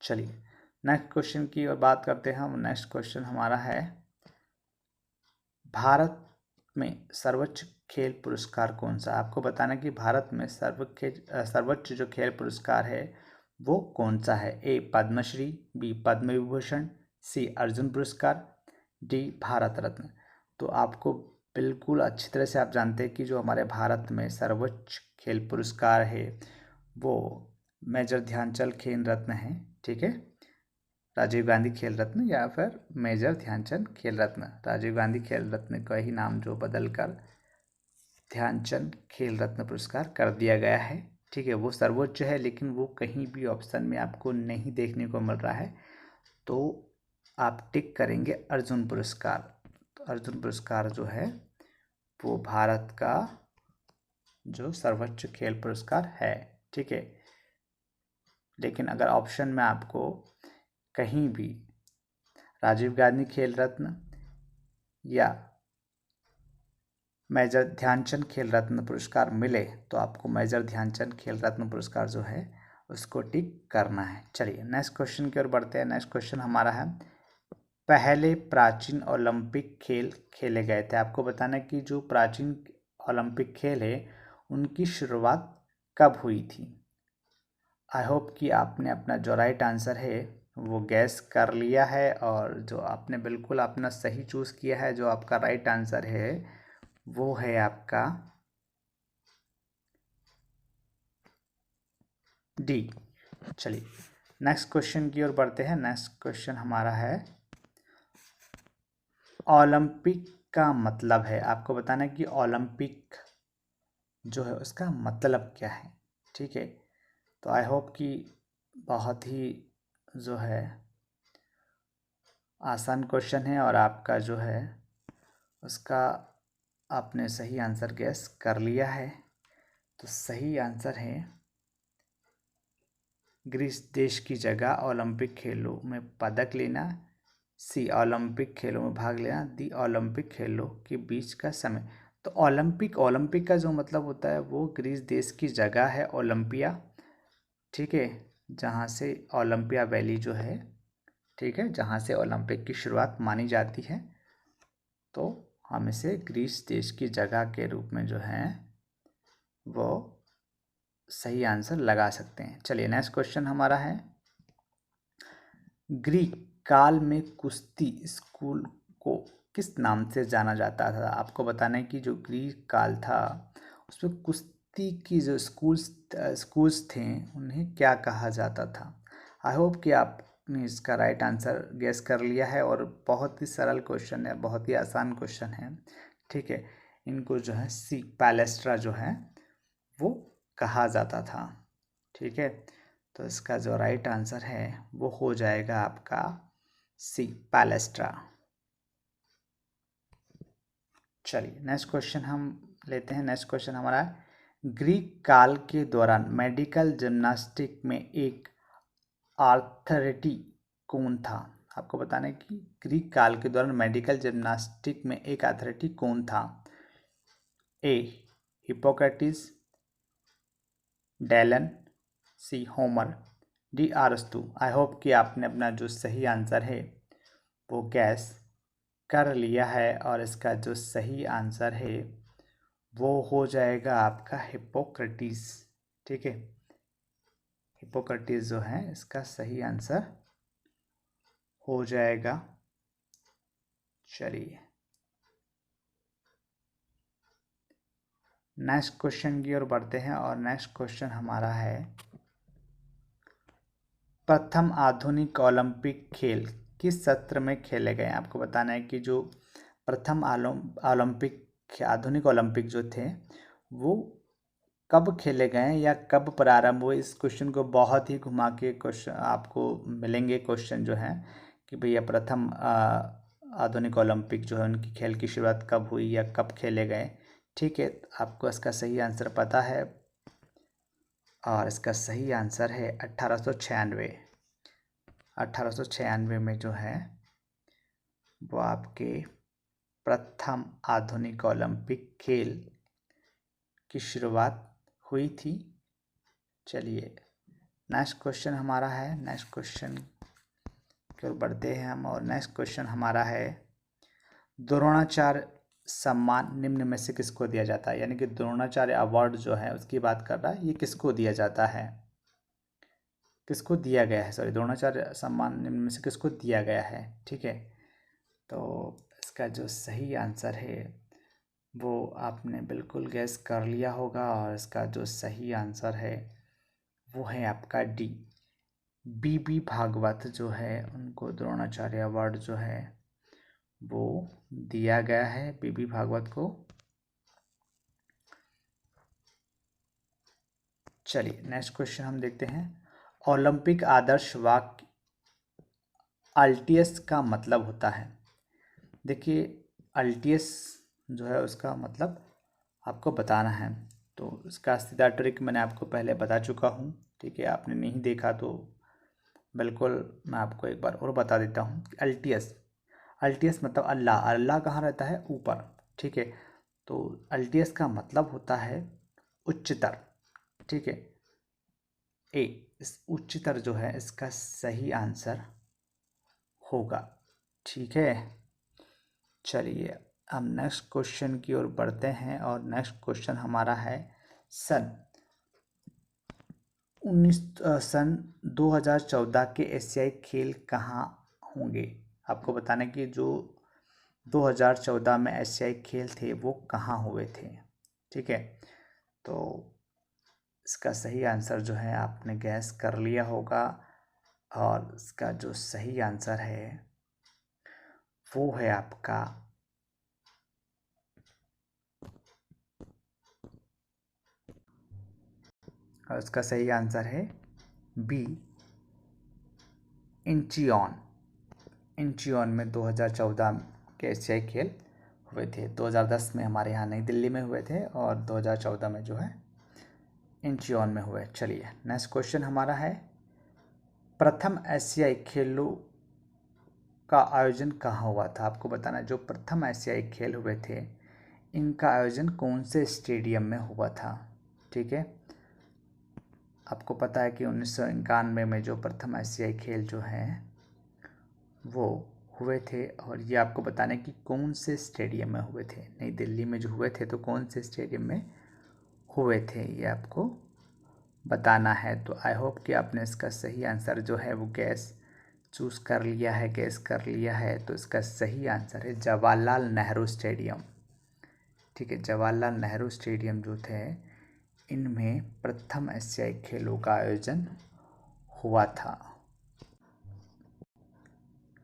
चलिए नेक्स्ट क्वेश्चन की ओर बात करते हैं हम। नेक्स्ट क्वेश्चन हमारा है, भारत में सर्वोच्च खेल पुरस्कार कौन सा। आपको बताना कि भारत में सर्वोच्च जो खेल पुरस्कार है वो कौन सा है। ए पद्मश्री, बी पद्म विभूषण, सी अर्जुन पुरस्कार, डी भारत रत्न। तो आपको बिल्कुल अच्छी तरह से आप जानते हैं कि जो हमारे भारत में सर्वोच्च खेल पुरस्कार है वो मेजर ध्यानचंद खेल रत्न है। ठीक है, राजीव गांधी खेल रत्न या फिर मेजर ध्यानचंद खेल रत्न। राजीव गांधी खेल रत्न का ही नाम जो बदलकर ध्यानचंद खेल रत्न पुरस्कार कर दिया गया है। ठीक है, वो सर्वोच्च है, लेकिन वो कहीं भी ऑप्शन में आपको नहीं देखने को मिल रहा है। तो आप टिक करेंगे अर्जुन पुरस्कार। तो अर्जुन पुरस्कार जो है वो भारत का जो सर्वोच्च खेल पुरस्कार है। ठीक है, लेकिन अगर ऑप्शन में आपको कहीं भी राजीव गांधी खेल रत्न या मेजर ध्यानचंद खेल रत्न पुरस्कार मिले तो आपको मेजर ध्यानचंद खेल रत्न पुरस्कार जो है उसको टिक करना है। चलिए नेक्स्ट क्वेश्चन की ओर बढ़ते हैं। नेक्स्ट क्वेश्चन हमारा है, पहले प्राचीन ओलंपिक खेल खेले गए थे। आपको बताना है कि जो प्राचीन ओलंपिक खेल है उनकी शुरुआत कब हुई थी। आई होप कि आपने अपना जो राइट आंसर है वो गैस कर लिया है, और जो आपने बिल्कुल अपना सही चूज़ किया है। जो आपका राइट आंसर है वो है आपका डी। चलिए नेक्स्ट क्वेश्चन की ओर बढ़ते हैं। नेक्स्ट क्वेश्चन हमारा है, ओलंपिक का मतलब है। आपको बताना है कि ओलंपिक जो है उसका मतलब क्या है। ठीक है, तो आई होप कि बहुत ही जो है आसान क्वेश्चन है, और आपका जो है उसका आपने सही आंसर गैस कर लिया है। तो सही आंसर है ग्रीस देश की जगह ओलंपिक खेलों में पदक लेना, सी ओलंपिक खेलों में भाग लेना, दी ओलंपिक खेलों के बीच का समय। तो ओलंपिक का जो मतलब होता है वो ग्रीस देश की जगह है ओलंपिया। ठीक है, जहाँ से ओलंपिया वैली जो है, ठीक है, जहाँ से ओलंपिक की शुरुआत मानी जाती है। तो हम इसे ग्रीस देश की जगह के रूप में जो है वो सही आंसर लगा सकते हैं। चलिए नेक्स्ट क्वेश्चन हमारा है, ग्रीक काल में कुश्ती स्कूल को किस नाम से जाना जाता था। आपको बताना है कि जो ग्रीक काल था उसमें कुश्ती की जो स्कूल्स थे उन्हें क्या कहा जाता था। आई होप कि आप ने इसका राइट आंसर गेस कर लिया है और बहुत ही सरल क्वेश्चन है, बहुत ही आसान क्वेश्चन है। ठीक है, इनको जो है सी पैलेस्ट्रा जो है वो कहा जाता था। ठीक है, तो इसका जो राइट आंसर है वो हो जाएगा आपका सी पैलेस्ट्रा। चलिए नेक्स्ट क्वेश्चन हम लेते हैं। नेक्स्ट क्वेश्चन हमारा ग्रीक काल के दौरान मेडिकल जिम्नास्टिक में एक ऑथोरिटी कौन था? आपको बताना है कि ग्रीक काल के दौरान मेडिकल जिम्नास्टिक में एक अथॉरिटी कौन था? ए हिपोक्रेटिस, डेलन, सी होमर, डी अरस्तु। आई होप कि आपने अपना जो सही आंसर है वो गैस कर लिया है और इसका जो सही आंसर है वो हो जाएगा आपका हिपोक्रेटिस। ठीक है, हिपोक्रेटिस जो है इसका सही आंसर हो जाएगा। चलिए नेक्स्ट क्वेश्चन की ओर बढ़ते हैं और नेक्स्ट क्वेश्चन हमारा है प्रथम आधुनिक ओलंपिक खेल किस सत्र में खेले गए? आपको बताना है कि जो प्रथम ओलंपिक आधुनिक ओलंपिक जो थे वो कब खेले गए या कब प्रारंभ हुए। इस क्वेश्चन को बहुत ही घुमा के क्वेश्चन आपको मिलेंगे क्वेश्चन जो हैं कि भैया प्रथम आधुनिक ओलंपिक जो है उनकी खेल की शुरुआत कब हुई या कब खेले गए। ठीक है, आपको इसका सही आंसर पता है और इसका सही आंसर है 1896। 1896 में जो है वो आपके प्रथम आधुनिक ओलंपिक खेल की शुरुआत हुई थी। चलिए नेक्स्ट क्वेश्चन हमारा है, नेक्स्ट क्वेश्चन की ओर बढ़ते हैं हम और नेक्स्ट क्वेश्चन हमारा है द्रोणाचार्य सम्मान निम्न में से किसको दिया जाता है? यानी कि द्रोणाचार्य अवार्ड जो है उसकी बात कर रहा है, ये किसको दिया जाता है, किसको दिया गया है? सॉरी, द्रोणाचार्य सम्मान निम्न में से किसको दिया गया है? ठीक है, तो इसका जो सही आंसर है वो आपने बिल्कुल गैस कर लिया होगा और इसका जो सही आंसर है वो है आपका डी बीबी भागवत जो है उनको द्रोणाचार्य अवार्ड जो है वो दिया गया है बीबी भागवत को। चलिए नेक्स्ट क्वेश्चन हम देखते हैं ओलंपिक आदर्श वाक्य अल्टियस का मतलब होता है। देखिए अल्टियस जो है उसका मतलब आपको बताना है, तो इसका सीधा ट्रिक मैंने आपको पहले बता चुका हूँ। ठीक है, आपने नहीं देखा तो बिल्कुल मैं आपको एक बार और बता देता हूँ। अल्टियस, अल्टियस मतलब अल्लाह, अल्लाह कहाँ रहता है? ऊपर। ठीक है, तो अल्टियस का मतलब होता है उच्चतर। ठीक है, ए इस उच्चतर जो है इसका सही आंसर होगा। ठीक है, चलिए हम नेक्स्ट क्वेश्चन की ओर बढ़ते हैं और नेक्स्ट क्वेश्चन हमारा है सन 2014 के एशियाई खेल कहाँ होंगे? आपको बताना कि जो 2014 में एशियाई खेल थे वो कहाँ हुए थे। ठीक है, तो इसका सही आंसर जो है आपने गैस कर लिया होगा और इसका जो सही आंसर है वो है आपका और इसका सही आंसर है बी इंचियोन। इंचियोन में 2014 के एशियाई खेल हुए थे। 2010 में हमारे यहाँ नई दिल्ली में हुए थे और 2014 में जो है इंचियोन में हुए। चलिए नेक्स्ट क्वेश्चन हमारा है प्रथम एशियाई खेलों का आयोजन कहाँ हुआ था? आपको बताना है जो प्रथम एशियाई खेल हुए थे इनका आयोजन कौन से स्टेडियम में हुआ था। ठीक है, आपको पता है कि 1991 में जो प्रथम एशियाई खेल जो हैं वो हुए थे और ये आपको बताना है कि कौन से स्टेडियम में हुए थे। नई दिल्ली में जो हुए थे तो कौन से स्टेडियम में हुए थे ये आपको बताना है। तो आई होप कि आपने इसका सही आंसर जो है वो गैस चूज़ कर लिया है, गैस कर लिया है। तो इसका सही आंसर है जवाहरलाल नेहरू स्टेडियम। ठीक है, जवाहरलाल नेहरू स्टेडियम जो थे इनमें प्रथम एशियाई खेलों का आयोजन हुआ था।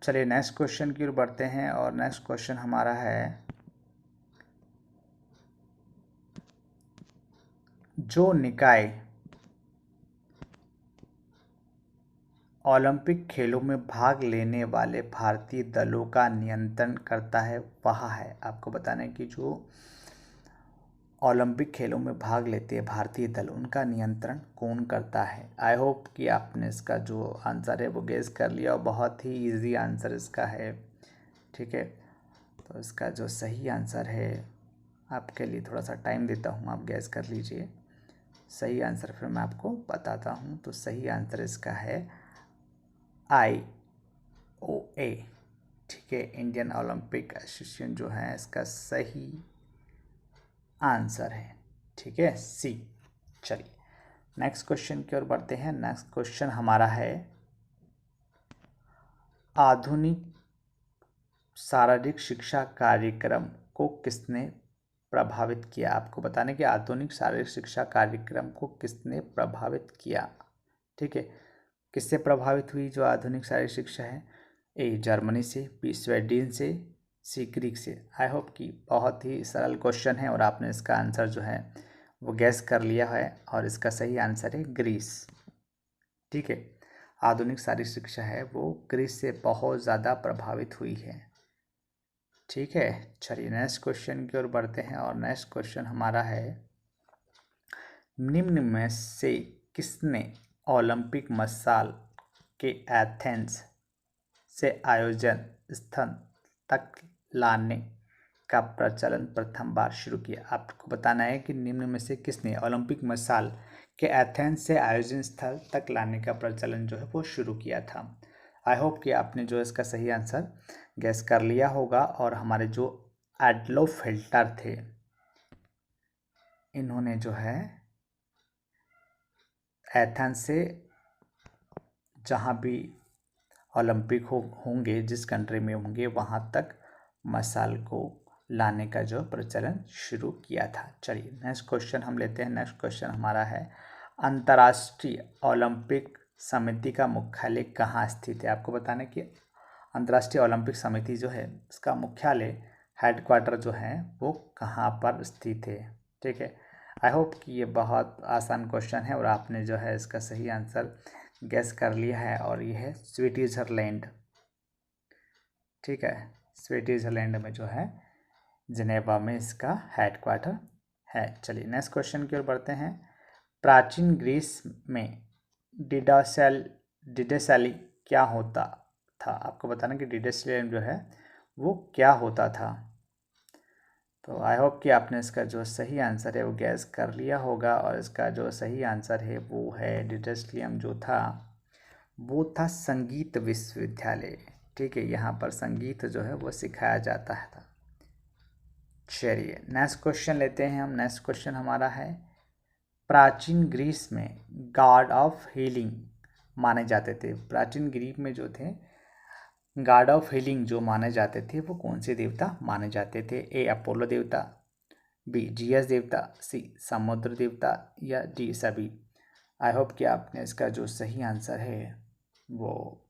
चलिए नेक्स्ट क्वेश्चन की ओर बढ़ते हैं और नेक्स्ट क्वेश्चन हमारा है, जो निकाय ओलंपिक खेलों में भाग लेने वाले भारतीय दलों का नियंत्रण करता है वह है, आपको बताना है कि जो ओलंपिक खेलों में भाग लेते हैं भारतीय दल, उनका नियंत्रण कौन करता है। आई होप कि आपने इसका जो आंसर है वो गेस कर लिया और बहुत ही इजी आंसर इसका है। ठीक है, तो इसका जो सही आंसर है, आपके लिए थोड़ा सा टाइम देता हूँ, आप गेस कर लीजिए। सही आंसर फिर मैं आपको बताता हूँ। तो सही आंसर इसका है IOA। ठीक है, इंडियन ओलंपिक एसोसिएशन जो है इसका सही आंसर है। ठीक है, सी। चलिए नेक्स्ट क्वेश्चन की ओर बढ़ते हैं। नेक्स्ट क्वेश्चन हमारा है, आधुनिक शारीरिक शिक्षा कार्यक्रम को किसने प्रभावित किया। आपको बताने कि आधुनिक शारीरिक शिक्षा कार्यक्रम को किसने प्रभावित किया। ठीक है, किससे प्रभावित हुई जो आधुनिक शारीरिक शिक्षा है। ए जर्मनी से, बी स्वीडन से, सी ग्रीक से। आई होप कि बहुत ही सरल क्वेश्चन है और आपने इसका आंसर जो है वो गैस कर लिया है और इसका सही आंसर है ग्रीस। ठीक है, आधुनिक शारीरिक शिक्षा है वो ग्रीस से बहुत ज़्यादा प्रभावित हुई है। ठीक है, चलिए नेक्स्ट क्वेश्चन की ओर बढ़ते हैं और नेक्स्ट क्वेश्चन हमारा है, निम्न में से किसने ओलंपिक मसाल के एथेंस से आयोजन स्थल तक लाने का प्रचलन प्रथम बार शुरू किया। आपको बताना है कि निम्न में से किसने ओलंपिक मसाल के एथेंस से आयोजन स्थल तक लाने का प्रचलन जो है वो शुरू किया था। आई होप कि आपने जो इसका सही आंसर गैस कर लिया होगा और हमारे जो एडोल्फ हिटलर थे, इन्होंने जो है एथेंस से जहाँ भी ओलंपिक होंगे, जिस कंट्री में होंगे, वहाँ तक मसाल को लाने का जो प्रचलन शुरू किया था। चलिए नेक्स्ट क्वेश्चन हम लेते हैं। नेक्स्ट क्वेश्चन हमारा है, अंतर्राष्ट्रीय ओलंपिक समिति का मुख्यालय कहाँ स्थित है। आपको बताना है कि अंतर्राष्ट्रीय ओलंपिक समिति जो है इसका मुख्यालय, हेडक्वार्टर जो है वो कहाँ पर स्थित है। ठीक है, आई होप कि ये बहुत आसान क्वेश्चन है और आपने जो है इसका सही आंसर गैस कर लिया है और ये है स्विट्जरलैंड। ठीक है, स्विट्जरलैंड में जो है जिनेवा में इसका हेडक्वार्टर है। चलिए नेक्स्ट क्वेश्चन की ओर बढ़ते हैं। प्राचीन ग्रीस में डिडासेली क्या होता था। आपको बताना कि डिडासेली जो है वो क्या होता था। तो आई होप कि आपने इसका जो सही आंसर है वो गैस कर लिया होगा और इसका जो सही आंसर है वो है, डिडासेलियम जो था वो था संगीत विश्वविद्यालय। ठीक है, यहाँ पर संगीत जो है वो सिखाया जाता है। चलिए नेक्स्ट क्वेश्चन लेते हैं हम। नेक्स्ट क्वेश्चन हमारा है, प्राचीन ग्रीस में गॉड ऑफ हीलिंग माने जाते थे। प्राचीन ग्रीक में जो थे गॉड ऑफ हीलिंग जो माने जाते थे वो कौन से देवता माने जाते थे। ए अपोलो देवता, बी जियस देवता, सी समुद्र देवता या डी सभी। आई होप कि आपने इसका जो सही आंसर है वो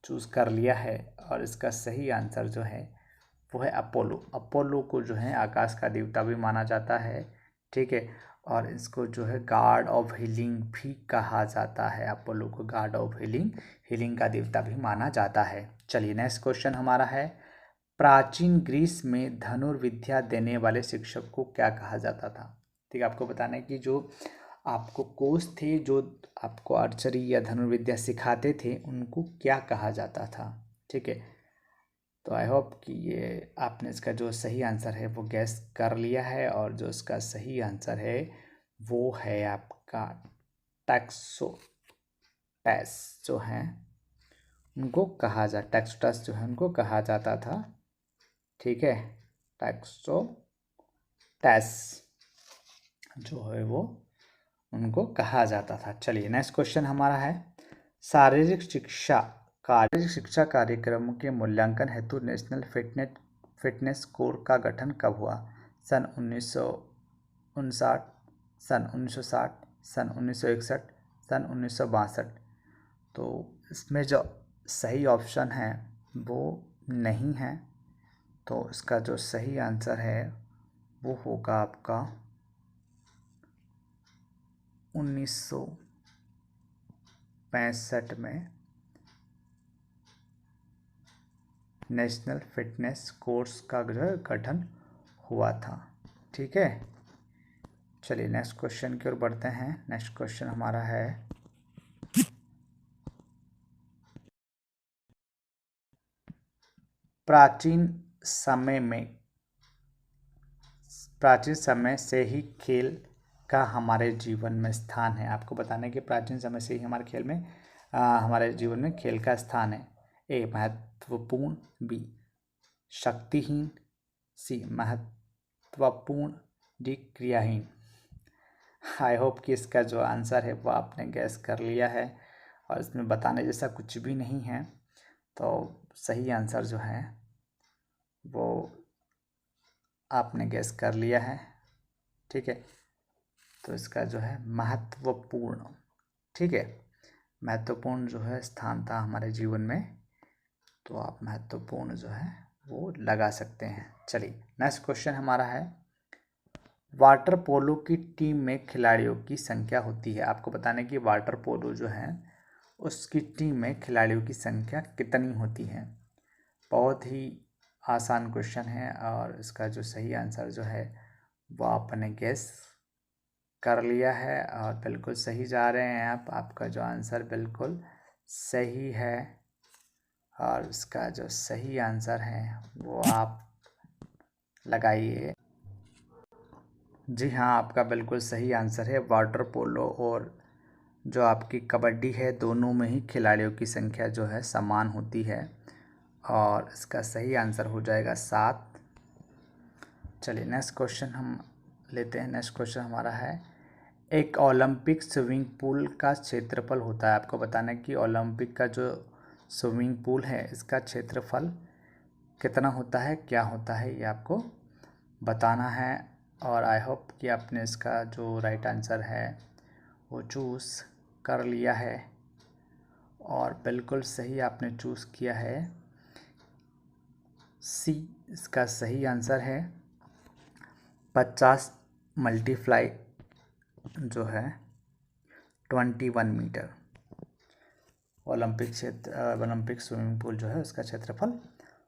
चूज़ कर लिया है और इसका सही आंसर जो है वो है अपोलो। अपोलो को जो है आकाश का देवता भी माना जाता है। ठीक है, और इसको जो है गॉड ऑफ हीलिंग भी कहा जाता है। अपोलो को गॉड ऑफ हीलिंग का देवता भी माना जाता है। चलिए नेक्स्ट क्वेश्चन हमारा है, प्राचीन ग्रीस में धनुर्विद्या देने वाले शिक्षक को क्या कहा जाता था। ठीक है, आपको बताना है कि जो आपको कोच थे जो आपको आर्चरी या धनुर्विद्या सिखाते थे उनको क्या कहा जाता था। ठीक है, तो आई होप कि ये आपने इसका जो सही आंसर है वो गैस कर लिया है और जो इसका सही आंसर है वो है आपका टैक्सोटस जो है उनको कहा जा टैक्सोटस जो है उनको कहा जाता था। ठीक है, टैक्सोटस जो है वो उनको कहा जाता था। चलिए नेक्स्ट क्वेश्चन हमारा है, शारीरिक शिक्षा कार्यक्रमों के मूल्यांकन हेतु नेशनल फिटनेस कोर का गठन कब हुआ। सन 1959, सन 1960, सन 1961, सन 1962। तो इसमें जो सही ऑप्शन है वो नहीं है। तो इसका जो सही आंसर है वो होगा आपका 1965 में नेशनल फिटनेस कोर्स का जो गठन हुआ था। ठीक है, चलिए नेक्स्ट क्वेश्चन की ओर बढ़ते हैं। नेक्स्ट क्वेश्चन हमारा है प्राचीन समय से ही खेल का हमारे जीवन में स्थान है। आपको बताना है कि प्राचीन समय से ही हमारे हमारे जीवन में खेल का स्थान है। ए महत्वपूर्ण, बी शक्तिहीन, सी महत्वपूर्ण, डी क्रियाहीन। आई होप कि इसका जो आंसर है वो आपने गैस कर लिया है और इसमें बताने जैसा कुछ भी नहीं है। तो सही आंसर जो है वो आपने गैस कर लिया है। ठीक है, तो इसका जो है महत्वपूर्ण, ठीक है, महत्वपूर्ण जो है स्थान था हमारे जीवन में, तो आप महत्वपूर्ण जो है वो लगा सकते हैं। चलिए नेक्स्ट क्वेश्चन हमारा है वाटर पोलो की टीम में खिलाड़ियों की संख्या होती है। आपको बताना है कि वाटर पोलो जो है उसकी टीम में खिलाड़ियों की संख्या कितनी होती है। बहुत ही आसान क्वेश्चन है और इसका जो सही आंसर जो है वो आपने गेस कर लिया है और बिल्कुल सही जा रहे हैं आप। आपका जो आंसर बिल्कुल सही है और इसका जो सही आंसर है वो आप लगाइए। जी हाँ, आपका बिल्कुल सही आंसर है। वाटर पोलो और जो आपकी कबड्डी है दोनों में ही खिलाड़ियों की संख्या जो है समान होती है और इसका सही आंसर हो जाएगा 7। चलिए नेक्स्ट क्वेश्चन हम लेते हैं। नेक्स्ट क्वेश्चन हमारा है एक ओलंपिक स्विमिंग पूल का क्षेत्रफल होता है। आपको बताना है कि ओलंपिक का जो स्विमिंग पूल है इसका क्षेत्रफल कितना होता है, क्या होता है, ये आपको बताना है। और आई होप कि आपने इसका जो राइट आंसर है वो चूज़ कर लिया है और बिल्कुल सही आपने चूज़ किया है। सी इसका सही आंसर है। 50 मल्टीप्लाई जो है 21 मीटर ओलंपिक स्विमिंग पूल जो है उसका क्षेत्रफल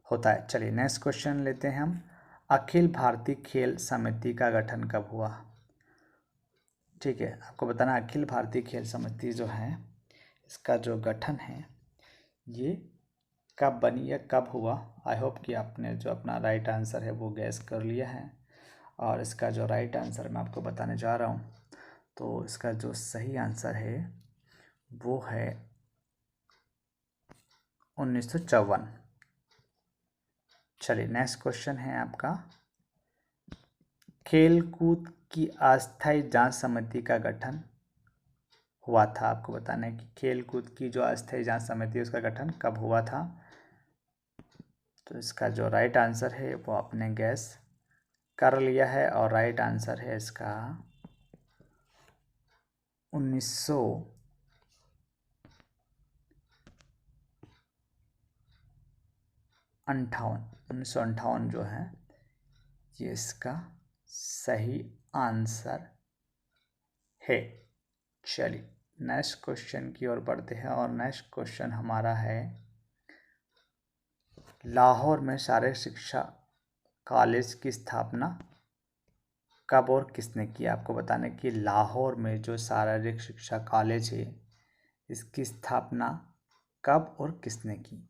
होता है। चलिए नेक्स्ट क्वेश्चन लेते हैं हम। अखिल भारतीय खेल समिति का गठन कब हुआ। ठीक है, आपको बताना अखिल भारतीय खेल समिति जो है इसका जो गठन है ये कब बनी या कब हुआ। आई होप कि आपने जो अपना राइट आंसर है वो गैस कर लिया है और इसका जो राइट आंसर मैं आपको बताने जा रहा हूँ। तो इसका जो सही आंसर है वो है 1954। चलिए नेक्स्ट क्वेश्चन है आपका खेल कूद की अस्थायी जांच समिति का गठन हुआ था। आपको बताना है कि खेल कूद की जो अस्थायी जांच समिति है उसका गठन कब हुआ था। तो इसका जो राइट आंसर है वो आपने गैस कर लिया है और राइट आंसर है इसका 1958 जो है ये इसका सही आंसर है। चलिए नेक्स्ट क्वेश्चन की ओर बढ़ते हैं और नेक्स्ट क्वेश्चन हमारा है लाहौर में शारीरिक शिक्षा कॉलेज की स्थापना कब और किसने की। आपको बताना कि लाहौर में जो शारीरिक शिक्षा कॉलेज है इसकी स्थापना कब और किसने की।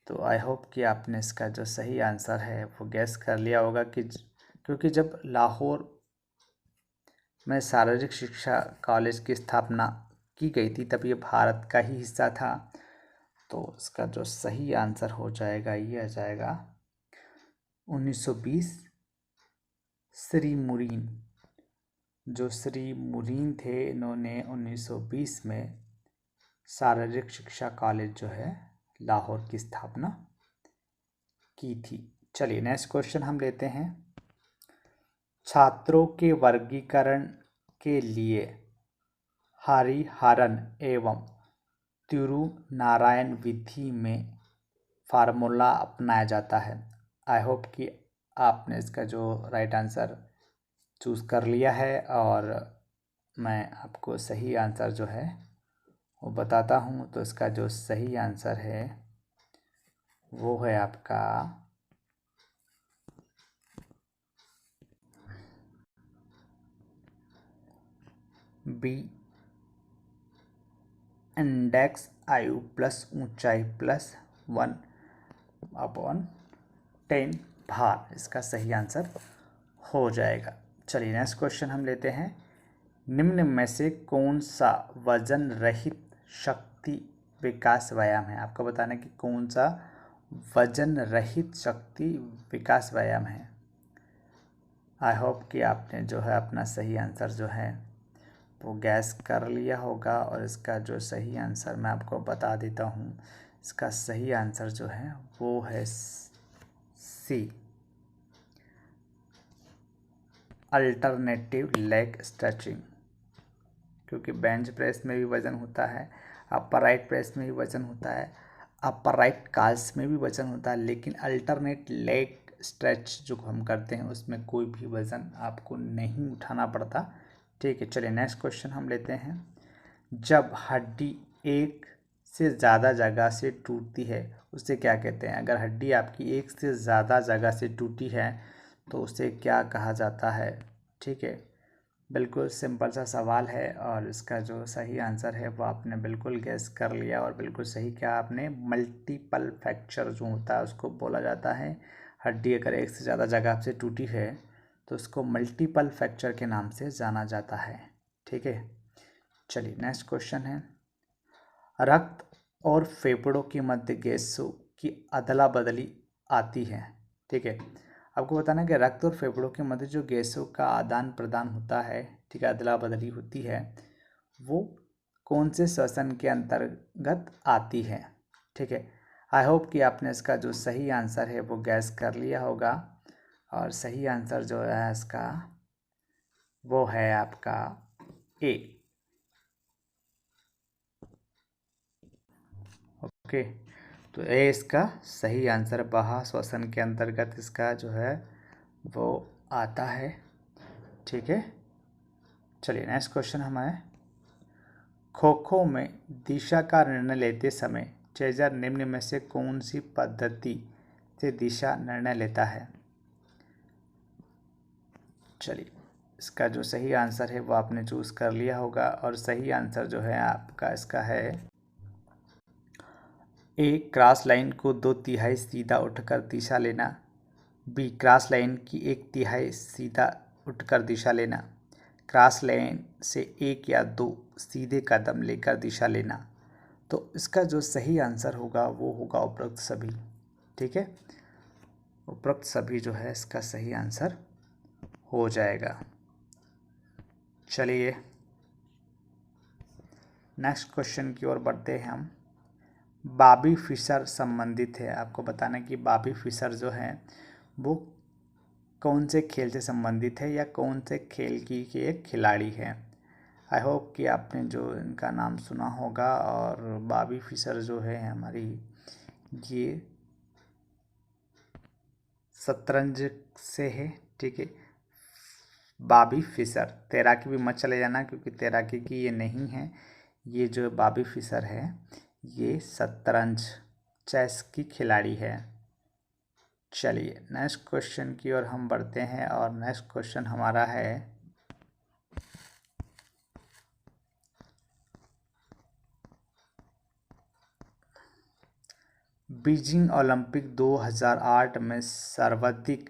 तो आई होप कि आपने इसका जो सही आंसर है वो गैस कर लिया होगा कि क्योंकि जब लाहौर में शारीरिक शिक्षा कॉलेज की स्थापना की गई थी तब ये भारत का ही हिस्सा था। तो इसका जो सही आंसर हो जाएगा ये आ जाएगा 1920। श्री मुरीन थे इन्होंने 1920 में शारीरिक शिक्षा कॉलेज जो है लाहौर की स्थापना की थी। चलिए नेक्स्ट क्वेश्चन हम लेते हैं छात्रों के वर्गीकरण के लिए हरिहरन एवं तिरुनारायण विधि में फार्मूला अपनाया जाता है? आई होप कि आपने इसका जो राइट आंसर चूज़ कर लिया है, और मैं आपको सही आंसर जो है वो बताता हूँ। तो इसका जो सही आंसर है वो है आपका बी, इंडेक्स आयु प्लस ऊंचाई प्लस 1/10 भार इसका सही आंसर हो जाएगा। चलिए नेक्स्ट क्वेश्चन हम लेते हैं। निम्न में से कौन सा वजन रहित शक्ति विकास व्यायाम है? आपको बताना कि कौन सा वजन रहित शक्ति विकास व्यायाम है। आई होप कि आपने जो है अपना सही आंसर जो है वो गैस कर लिया होगा, और इसका जो सही आंसर मैं आपको बता देता हूँ। इसका सही आंसर जो है वो है सी, अल्टरनेटिव लेग स्ट्रेचिंग। क्योंकि बेंच प्रेस में भी वज़न होता है, अपर राइट प्रेस में भी वज़न होता है, अपर राइट कर्ल्स में भी वज़न होता है, लेकिन अल्टरनेट लेग स्ट्रेच जो हम करते हैं उसमें कोई भी वज़न आपको नहीं उठाना पड़ता। ठीक है, चलिए नेक्स्ट क्वेश्चन हम लेते हैं। जब हड्डी एक से ज़्यादा जगह से टूटती है उसे क्या कहते हैं? अगर हड्डी आपकी एक से ज़्यादा जगह से टूटी है तो उसे क्या कहा जाता है? ठीक है, बिल्कुल सिंपल सा सवाल है, और इसका जो सही आंसर है वो आपने बिल्कुल गैस कर लिया, और बिल्कुल सही क्या आपने, मल्टीपल फ्रैक्चर जो होता है उसको बोला जाता है। हड्डी अगर एक से ज़्यादा जगह से टूटी है तो उसको मल्टीपल फ्रैक्चर के नाम से जाना जाता है। ठीक है, चलिए नेक्स्ट क्वेश्चन है। रक्त और फेफड़ों के मध्य गैसों की अदला बदली आती है। ठीक है, आपको बताना है कि रक्त और फेफड़ों के मध्य जो गैसों का आदान प्रदान होता है, ठीक है, अदला बदली होती है, वो कौन से श्वसन के अंतर्गत आती है? ठीक है, आई होप कि आपने इसका जो सही आंसर है वो गैस कर लिया होगा, और सही आंसर जो है इसका वो है आपका ए। ओके, तो ए इसका सही आंसर, बाह्य श्वसन के अंतर्गत इसका जो है वो आता है। ठीक है, चलिए नेक्स्ट क्वेश्चन हमारे। खो खो में दिशा का निर्णय लेते समय चेजर निम्न में से कौन सी पद्धति से दिशा निर्णय लेता है? चलिए, इसका जो सही आंसर है वो आपने चूज़ कर लिया होगा, और सही आंसर जो है आपका इसका है ए, क्रॉस लाइन को 2/3 सीधा उठकर दिशा लेना, बी, क्रॉस लाइन की 1/3 सीधा उठकर दिशा लेना, क्रॉस लाइन से 1 या 2 सीधे कदम लेकर दिशा लेना। तो इसका जो सही आंसर होगा वो होगा उपरोक्त सभी। ठीक है, उपरोक्त सभी जो है इसका सही आंसर हो जाएगा। चलिए नेक्स्ट क्वेश्चन की ओर बढ़ते हैं हम। बॉबी फिशर संबंधित है। आपको बताना कि बॉबी फिशर जो है वो कौन से खेल से संबंधित है, या कौन से खेल की एक खिलाड़ी है? आई होप कि आपने जो इनका नाम सुना होगा, और बॉबी फिशर जो है हमारी ये शतरंज से है। ठीक है, बॉबी फिशर, तैराकी भी मत चले जाना क्योंकि तैराकी की ये नहीं है। ये जो बॉबी फिशर है ये शतरंज, चेस की खिलाड़ी है। चलिए नेक्स्ट क्वेश्चन की ओर हम बढ़ते हैं, और नेक्स्ट क्वेश्चन हमारा है बीजिंग ओलंपिक 2008 में सर्वाधिक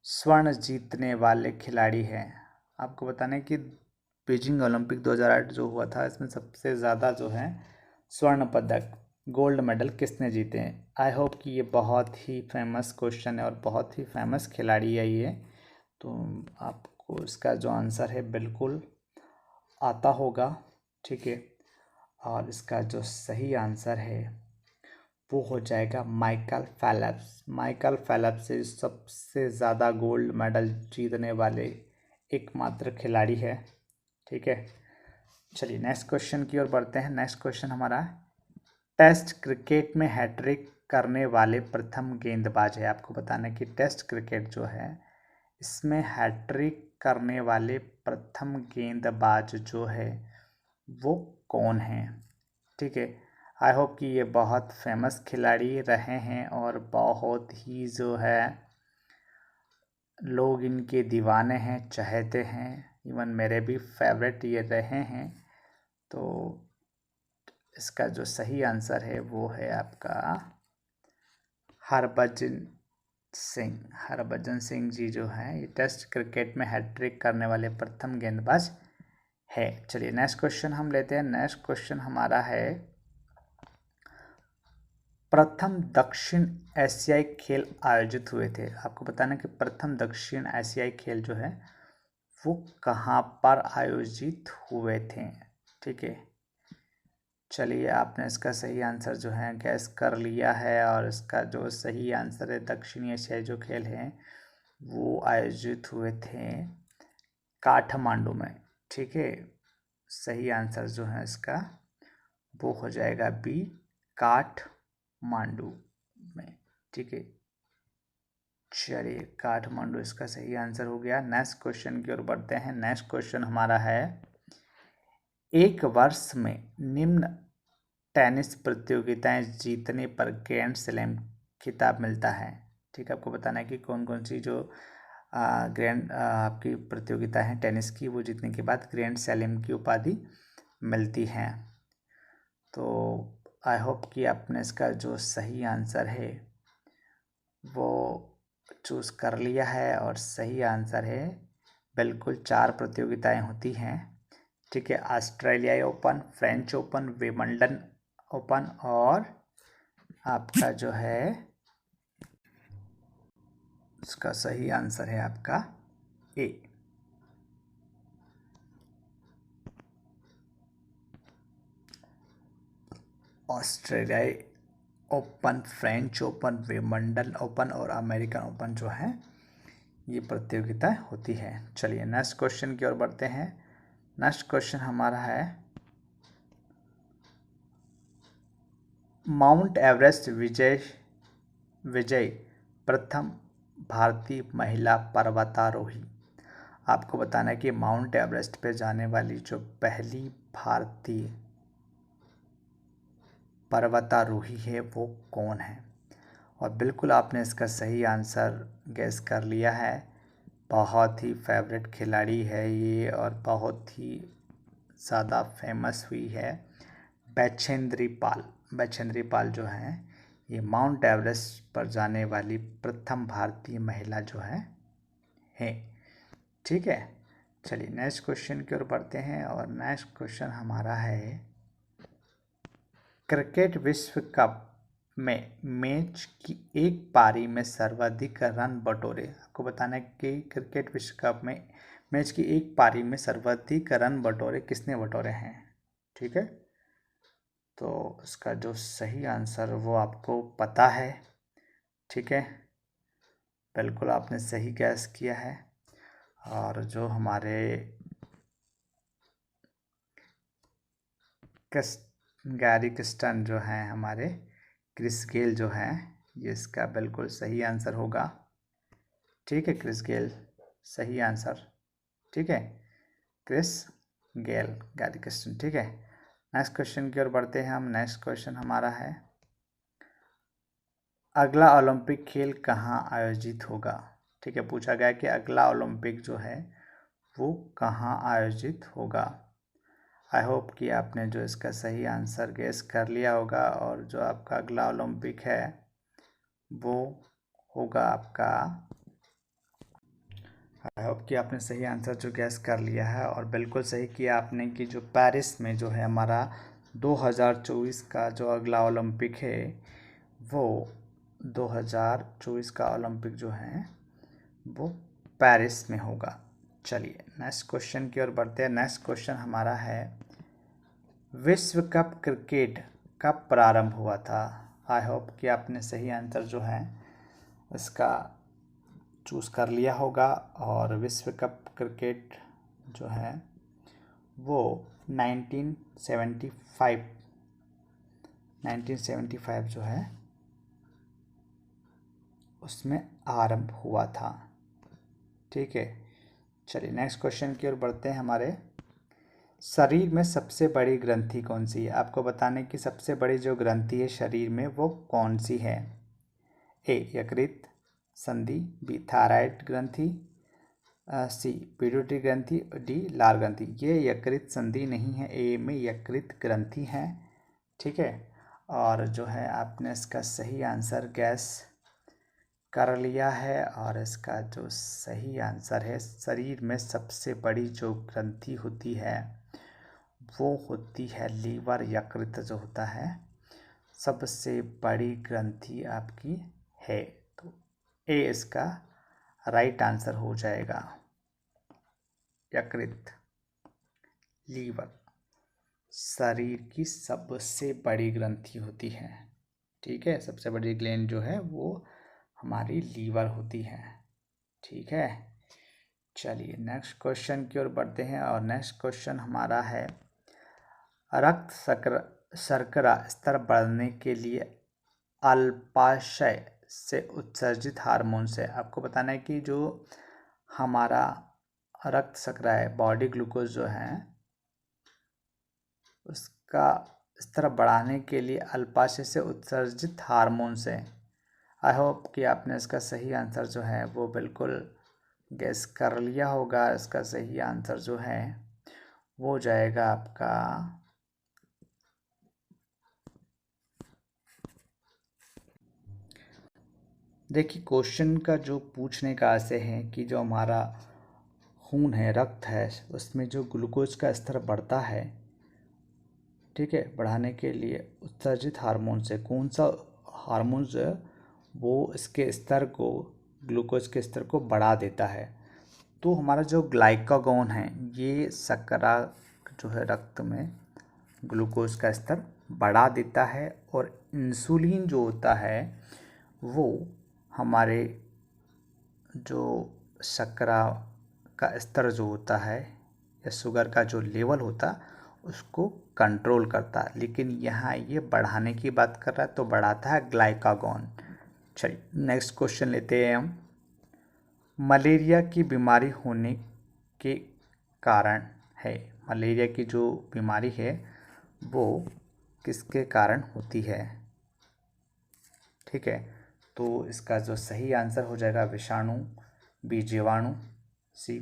स्वर्ण जीतने वाले खिलाड़ी हैं। आपको बताना है कि बीजिंग ओलंपिक 2008 जो हुआ था इसमें सबसे ज़्यादा जो है स्वर्ण पदक, गोल्ड मेडल किसने जीते हैं? आई होप कि ये बहुत ही फेमस क्वेश्चन है, और बहुत ही फेमस खिलाड़ी है ये, तो आपको इसका जो आंसर है बिल्कुल आता होगा। ठीक है, और इसका जो सही आंसर है वो हो जाएगा माइकल फेल्प्स। माइकल फेल्प्स से सबसे ज़्यादा गोल्ड मेडल जीतने वाले एकमात्र खिलाड़ी है। ठीक है, चलिए नेक्स्ट क्वेश्चन की ओर बढ़ते हैं। नेक्स्ट क्वेश्चन हमारा टेस्ट क्रिकेट में हैट्रिक करने वाले प्रथम गेंदबाज है। आपको बताना है कि टेस्ट क्रिकेट जो है इसमें हैट्रिक करने वाले प्रथम गेंदबाज जो है वो कौन है। ठीक है, आई होप कि ये बहुत फेमस खिलाड़ी रहे हैं और बहुत ही जो है लोग इनके दीवाने हैं, चाहते हैं, इवन मेरे भी फेवरेट ये रहे हैं। तो इसका जो सही आंसर है वो है आपका हरभजन सिंह जी जो हैं ये टेस्ट क्रिकेट में हैट्रिक करने वाले प्रथम गेंदबाज है। चलिए नेक्स्ट क्वेश्चन हम लेते हैं। नेक्स्ट क्वेश्चन हमारा है प्रथम दक्षिण एशियाई खेल आयोजित हुए थे। आपको बताना कि प्रथम दक्षिण एशियाई खेल जो है वो कहाँ पर आयोजित हुए थे। ठीक है, चलिए आपने इसका सही आंसर जो है गैस कर लिया है और इसका जो सही आंसर है दक्षिणी एशियाई जो खेल हैं वो आयोजित हुए थे काठमांडू में। ठीक है, सही आंसर जो है इसका वो हो जाएगा बी, काठमांडू में। ठीक है, चलिए काठमांडू इसका सही आंसर हो गया। नेक्स्ट क्वेश्चन की ओर बढ़ते हैं। नेक्स्ट क्वेश्चन हमारा है एक वर्ष में निम्न टेनिस प्रतियोगिताएं जीतने पर ग्रैंड स्लैम खिताब मिलता है। ठीक है, आपको बताना है कि कौन कौन सी जो आपकी प्रतियोगिता है टेनिस की वो जीतने के बाद ग्रैंड स्लैम की उपाधि मिलती है। तो आई होप कि आपने इसका जो सही आंसर है वो चूज़ कर लिया है और सही आंसर है बिल्कुल 4 प्रतियोगिताएं होती हैं। ठीक है, ऑस्ट्रेलियाई open, French open, Wimbledon open और आपका जो है इसका सही आंसर है आपका ए। ऑस्ट्रेलियाई open, French open, Wimbledon open और अमेरिकन ओपन जो है ये प्रतियोगिता होती है। चलिए नेक्स्ट क्वेश्चन की ओर बढ़ते हैं। नेक्स्ट क्वेश्चन हमारा है माउंट एवरेस्ट विजय प्रथम भारतीय महिला पर्वतारोही। आपको बताना है कि माउंट एवरेस्ट पे जाने वाली जो पहली भारतीय पर्वतारोही है वो कौन है। और बिल्कुल आपने इसका सही आंसर गैस कर लिया है। बहुत ही फेवरेट खिलाड़ी है ये और बहुत ही ज़्यादा फेमस हुई है। बछेंद्री पाल जो हैं ये माउंट एवरेस्ट पर जाने वाली प्रथम भारतीय महिला जो है। ठीक है, चलिए नेक्स्ट क्वेश्चन की ओर बढ़ते हैं और नेक्स्ट क्वेश्चन हमारा है क्रिकेट विश्व कप में मैच की एक पारी में सर्वाधिक रन बटोरे। आपको बताना है कि क्रिकेट विश्व कप में मैच की एक पारी में सर्वाधिक रन बटोरे किसने बटोरे हैं। ठीक है, तो इसका जो सही आंसर वो आपको पता है। ठीक है, बिल्कुल आपने सही गैस किया है। और जो हमारे गैरी किस्टन जो हैं हमारे क्रिस गेल जो हैं ये इसका बिल्कुल सही आंसर होगा। ठीक है, क्रिस गेल सही आंसर। ठीक है, क्रिस गेल, गैरी किस्टन। ठीक है, नेक्स्ट क्वेश्चन की ओर बढ़ते हैं हम। नेक्स्ट क्वेश्चन हमारा है अगला ओलंपिक खेल कहाँ आयोजित होगा। ठीक है, पूछा गया कि अगला ओलंपिक जो है वो कहाँ आयोजित होगा। आई होप कि आपने जो इसका सही आंसर गेस कर लिया होगा और जो आपका अगला ओलंपिक है वो होगा आपका, आई होप कि आपने सही आंसर जो गैस कर लिया है और बिल्कुल सही किया आपने कि जो पेरिस में जो है हमारा 2024 का जो अगला ओलंपिक है वो 2024 का ओलंपिक जो है वो पेरिस में होगा। चलिए नेक्स्ट क्वेश्चन की ओर बढ़ते हैं। नेक्स्ट क्वेश्चन हमारा है विश्व कप क्रिकेट कब प्रारंभ हुआ था। आई होप कि आपने सही आंसर जो है इसका चूज़ कर लिया होगा और विश्व कप क्रिकेट जो है वो 1975 1975 जो है उसमें आरंभ हुआ था। ठीक है, चलिए नेक्स्ट क्वेश्चन की ओर बढ़ते हैं। हमारे शरीर में सबसे बड़ी ग्रंथि कौन सी है? आपको बताने की सबसे बड़ी जो ग्रंथि है शरीर में वो कौन सी है? ए यकृत संधि, बी थायराइड ग्रंथि, सी पिट्यूटरी ग्रंथि, डी लाल ग्रंथि। ये यकृत संधि नहीं है, ए में यकृत ग्रंथि है। ठीक है, और जो है आपने इसका सही आंसर गैस कर लिया है, और इसका जो सही आंसर है शरीर में सबसे बड़ी जो ग्रंथि होती है वो होती है लीवर। यकृत जो होता है सबसे बड़ी ग्रंथि आपकी है, तो ए इसका राइट आंसर हो जाएगा। यकृत, लीवर शरीर की सबसे बड़ी ग्रंथि होती है। ठीक है, सबसे बड़ी ग्लैंड जो है वो हमारी लीवर होती है। ठीक है, चलिए नेक्स्ट क्वेश्चन की ओर बढ़ते हैं, और नेक्स्ट क्वेश्चन हमारा है रक्त शर्करा स्तर बढ़ने के लिए अल्पाशय से उत्सर्जित हार्मोन से। आपको बताना है कि जो हमारा रक्त शर्करा है, बॉडी ग्लूकोज जो है, उसका स्तर बढ़ाने के लिए अल्पाशय से उत्सर्जित हार्मोन से। आई होप कि आपने इसका सही आंसर जो है वो बिल्कुल गेस कर लिया होगा। इसका सही आंसर जो है वो जाएगा आपका देखिए, क्वेश्चन का जो पूछने का आशय है कि जो हमारा खून है, रक्त है, उसमें जो ग्लूकोज का स्तर बढ़ता है, ठीक है, बढ़ाने के लिए उत्सर्जित हार्मोन से कौन सा हार्मोन जो है वो इसके स्तर को, ग्लूकोज के स्तर को बढ़ा देता है? तो हमारा जो ग्लाइकागॉन है ये शर्करा जो है रक्त में ग्लूकोज का स्तर बढ़ा देता है, और इंसुलिन जो होता है वो हमारे जो शर्करा का स्तर जो होता है या शुगर का जो लेवल होता उसको कंट्रोल करता है। लेकिन यहाँ ये बढ़ाने की बात कर रहा है तो बढ़ाता है ग्लाइकागॉन। चलिए नेक्स्ट क्वेश्चन लेते हैं हम। मलेरिया की बीमारी होने के कारण है, मलेरिया की जो बीमारी है वो किसके कारण होती है? ठीक है, तो इसका जो सही आंसर हो जाएगा विषाणु, बी जीवाणु, सी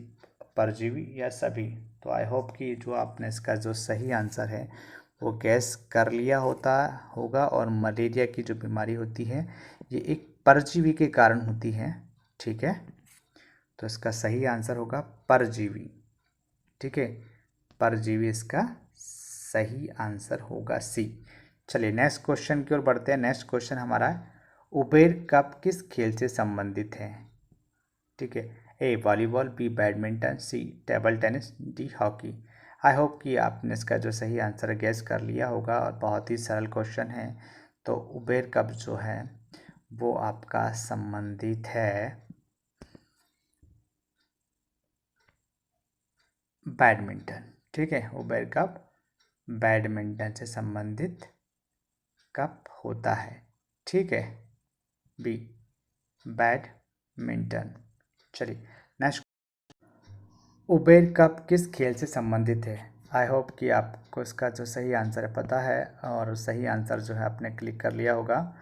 परजीवी, या सभी। तो आई होप कि जो आपने इसका जो सही आंसर है वो गैस कर लिया होगा, और मलेरिया की जो बीमारी होती है ये एक परजीवी के कारण होती है। ठीक है, तो इसका सही आंसर होगा परजीवी। ठीक है, परजीवी इसका सही आंसर होगा सी। चलिए नेक्स्ट क्वेश्चन की ओर बढ़ते हैं। नेक्स्ट क्वेश्चन हमारा उबेर कप किस खेल से संबंधित है? ठीक है, A volleyball, B badminton, C table tennis, D hockey. I hope कि आपने इसका जो सही आंसर गैस कर लिया होगा, और बहुत ही सरल क्वेश्चन है। तो उबेर कप जो है वो आपका संबंधित है बैडमिंटन। ठीक है, उबेर कप बैडमिंटन से संबंधित कप होता है। ठीक है, बी बैडमिंटन। चलिए नेक्स्ट, उबेर कप किस खेल से संबंधित है? आई होप कि आपको इसका जो सही आंसर है पता है, और सही आंसर जो है आपने क्लिक कर लिया होगा।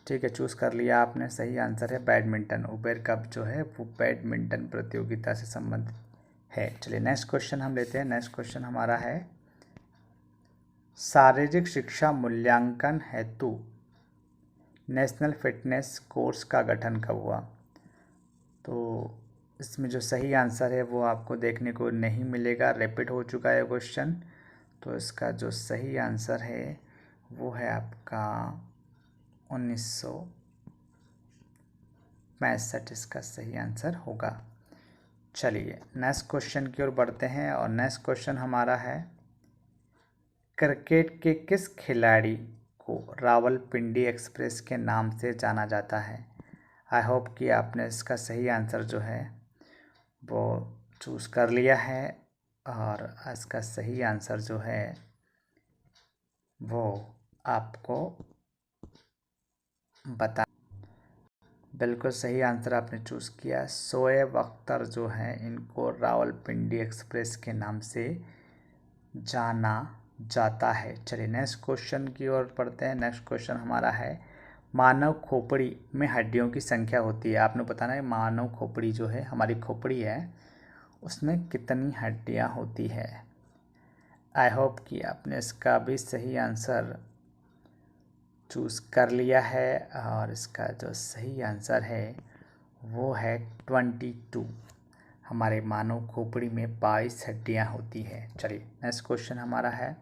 ठीक है, चूज़ कर लिया आपने, सही आंसर है बैडमिंटन। उबेर कप जो है वो बैडमिंटन प्रतियोगिता से संबंधित है। चलिए नेक्स्ट क्वेश्चन हम लेते हैं। नेक्स्ट क्वेश्चन हमारा है शारीरिक शिक्षा मूल्यांकन हेतु नेशनल फिटनेस कोर्स का गठन कब हुआ? तो इसमें जो सही आंसर है वो आपको देखने को नहीं मिलेगा, रिपीट हो चुका है क्वेश्चन। तो इसका जो सही आंसर है वो है आपका 1965, इसका सही आंसर होगा। चलिए नेक्स्ट क्वेश्चन की ओर बढ़ते हैं, और नेक्स्ट क्वेश्चन हमारा है क्रिकेट के किस खिलाड़ी को रावलपिंडी एक्सप्रेस के नाम से जाना जाता है? आई होप कि आपने इसका सही आंसर जो है वो चूज़ कर लिया है, और इसका सही आंसर जो है वो आपको बता। बिल्कुल सही आंसर आपने चूज़ किया। शोएब अख्तर जो हैं इनको रावलपिंडी एक्सप्रेस के नाम से जाना जाता है। चलिए नेक्स्ट क्वेश्चन की ओर पढ़ते हैं। नेक्स्ट क्वेश्चन हमारा है, मानव खोपड़ी में हड्डियों की संख्या होती है। आपने बताना है मानव खोपड़ी जो है हमारी खोपड़ी है उसमें कितनी हड्डियां होती है। आई होप कि आपने इसका भी सही आंसर चूज़ कर लिया है और इसका जो सही आंसर है वो है 22। हमारे मानव खोपड़ी में 22 हड्डियाँ होती है। चलिए नेक्स्ट क्वेश्चन हमारा है,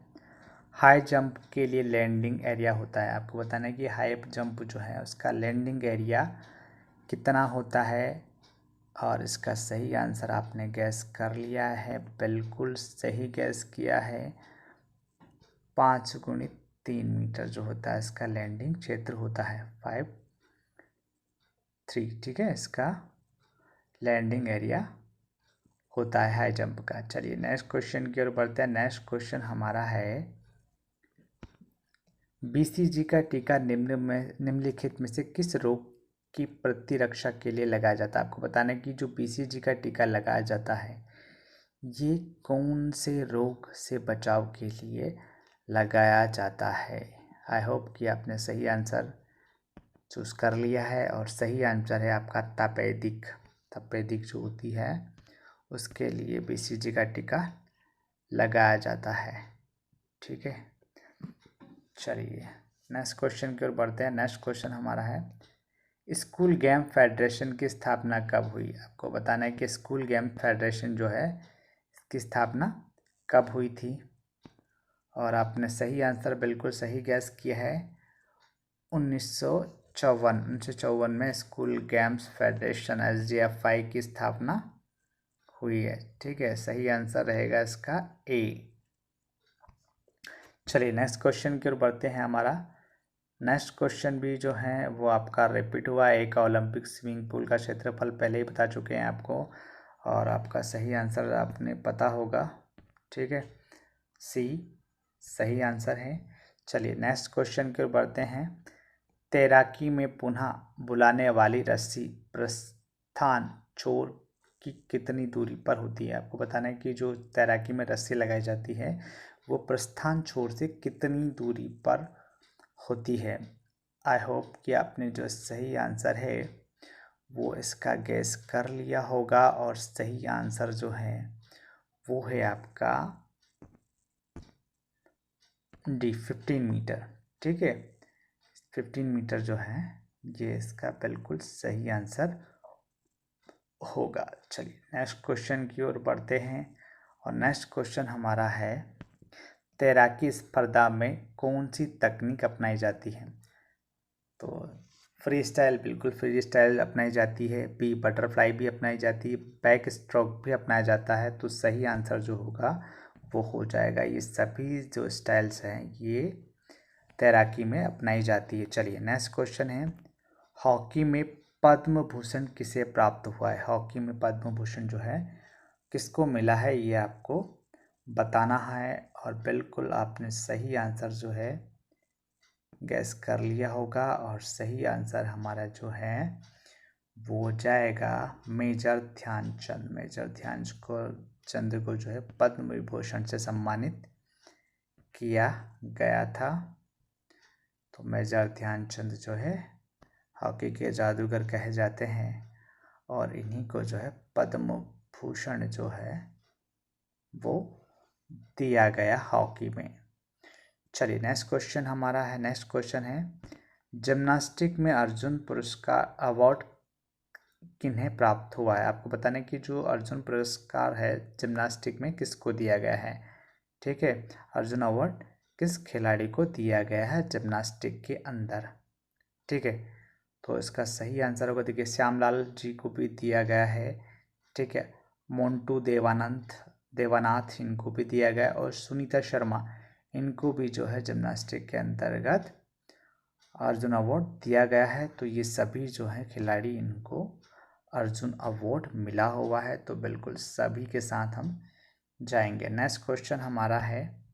हाई जंप के लिए लैंडिंग एरिया होता है। आपको बताना है कि हाई जंप जो है उसका लैंडिंग एरिया कितना होता है और इसका सही आंसर आपने गैस कर लिया है। बिल्कुल सही गैस किया है। 5×3 मीटर जो होता है इसका लैंडिंग क्षेत्र होता है 5×3। ठीक है, इसका लैंडिंग एरिया होता है हाई जंप का। चलिए नेक्स्ट क्वेश्चन की ओर बढ़ते हैं। नेक्स्ट क्वेश्चन हमारा है, बीसीजी का टीका निम्नलिखित में से किस रोग की प्रतिरक्षा के लिए लगाया जाता है। आपको बताना है कि जो बीसीजी का टीका लगाया जाता है ये कौन से रोग से बचाव के लिए लगाया जाता है। आई होप कि आपने सही आंसर चूज़ कर लिया है और सही आंसर है आपका तपेदिक जो होती है उसके लिए बीसीजी का टीका लगाया जाता है। ठीक है, चलिए नेक्स्ट क्वेश्चन की ओर बढ़ते हैं। नेक्स्ट क्वेश्चन हमारा है, स्कूल गेम फेडरेशन की स्थापना कब हुई। आपको बताना है कि स्कूल गेम फेडरेशन जो है इसकी स्थापना कब हुई थी और आपने सही आंसर बिल्कुल सही गैस किया है। 1954 में स्कूल गेम्स फेडरेशन SGFI की स्थापना हुई है। ठीक है, सही आंसर रहेगा इसका ए। चलिए नेक्स्ट क्वेश्चन की ओर बढ़ते हैं। हमारा नेक्स्ट क्वेश्चन भी जो है वो आपका रिपीट हुआ है। एक ओलंपिक स्विमिंग पूल का क्षेत्रफल पहले ही बता चुके हैं आपको और आपका सही आंसर आपने पता होगा। ठीक है, सी सही आंसर है। चलिए नेक्स्ट क्वेश्चन की ओर बढ़ते हैं। तैराकी में पुनः बुलाने वाली रस्सी प्रस्थान छोर की कितनी दूरी पर होती है। आपको बताना है कि जो तैराकी में रस्सी लगाई जाती है वो प्रस्थान छोर से कितनी दूरी पर होती है। आई होप कि आपने जो सही आंसर है वो इसका गैस कर लिया होगा और सही आंसर जो है वो है आपका डी 15 मीटर। ठीक है, 15 मीटर जो है ये इसका बिल्कुल सही आंसर होगा। चलिए नेक्स्ट क्वेश्चन की ओर बढ़ते हैं और नेक्स्ट क्वेश्चन हमारा है, तैराकी स्पर्धा में कौन सी तकनीक अपनाई जाती है। तो फ्री स्टाइल, बिल्कुल फ्री स्टाइल अपनाई जाती है। बी बटरफ्लाई भी अपनाई जाती है। बैक स्ट्रोक भी अपनाया जाता है। तो सही आंसर जो होगा वो हो जाएगा, ये सभी जो स्टाइल्स हैं ये तैराकी में अपनाई जाती है। चलिए नेक्स्ट क्वेश्चन है, हॉकी में पद्म भूषण किसे प्राप्त हुआ है। हॉकी में पद्म भूषण जो है किसको मिला है ये आपको बताना है और बिल्कुल आपने सही आंसर जो है गैस कर लिया होगा और सही आंसर हमारा जो है वो जाएगा मेजर ध्यानचंद। मेजर ध्यानचंद को जो है पद्म विभूषण से सम्मानित किया गया था। तो मेजर ध्यानचंद जो है हॉकी के जादूगर कहे जाते हैं और इन्हीं को जो है पद्म भूषण जो है वो दिया गया हॉकी में। चलिए नेक्स्ट क्वेश्चन हमारा है। नेक्स्ट क्वेश्चन है, जिम्नास्टिक में अर्जुन पुरस्कार अवार्ड किन्हें प्राप्त हुआ है। आपको बताने कि जो अर्जुन पुरस्कार है जिम्नास्टिक में किसको दिया गया है। ठीक है, अर्जुन अवार्ड किस खिलाड़ी को दिया गया है जिम्नास्टिक के अंदर। ठीक है, तो इसका सही आंसर होगा, देखिए श्यामलाल जी को भी दिया गया है। ठीक है, मोंटू देवानाथ इनको भी दिया गया और सुनीता शर्मा इनको भी जो है जिम्नास्टिक के अंतर्गत अर्जुन अवार्ड दिया गया है। तो ये सभी जो है खिलाड़ी इनको अर्जुन अवार्ड मिला हुआ है। तो बिल्कुल सभी के साथ हम जाएंगे। नेक्स्ट क्वेश्चन हमारा है,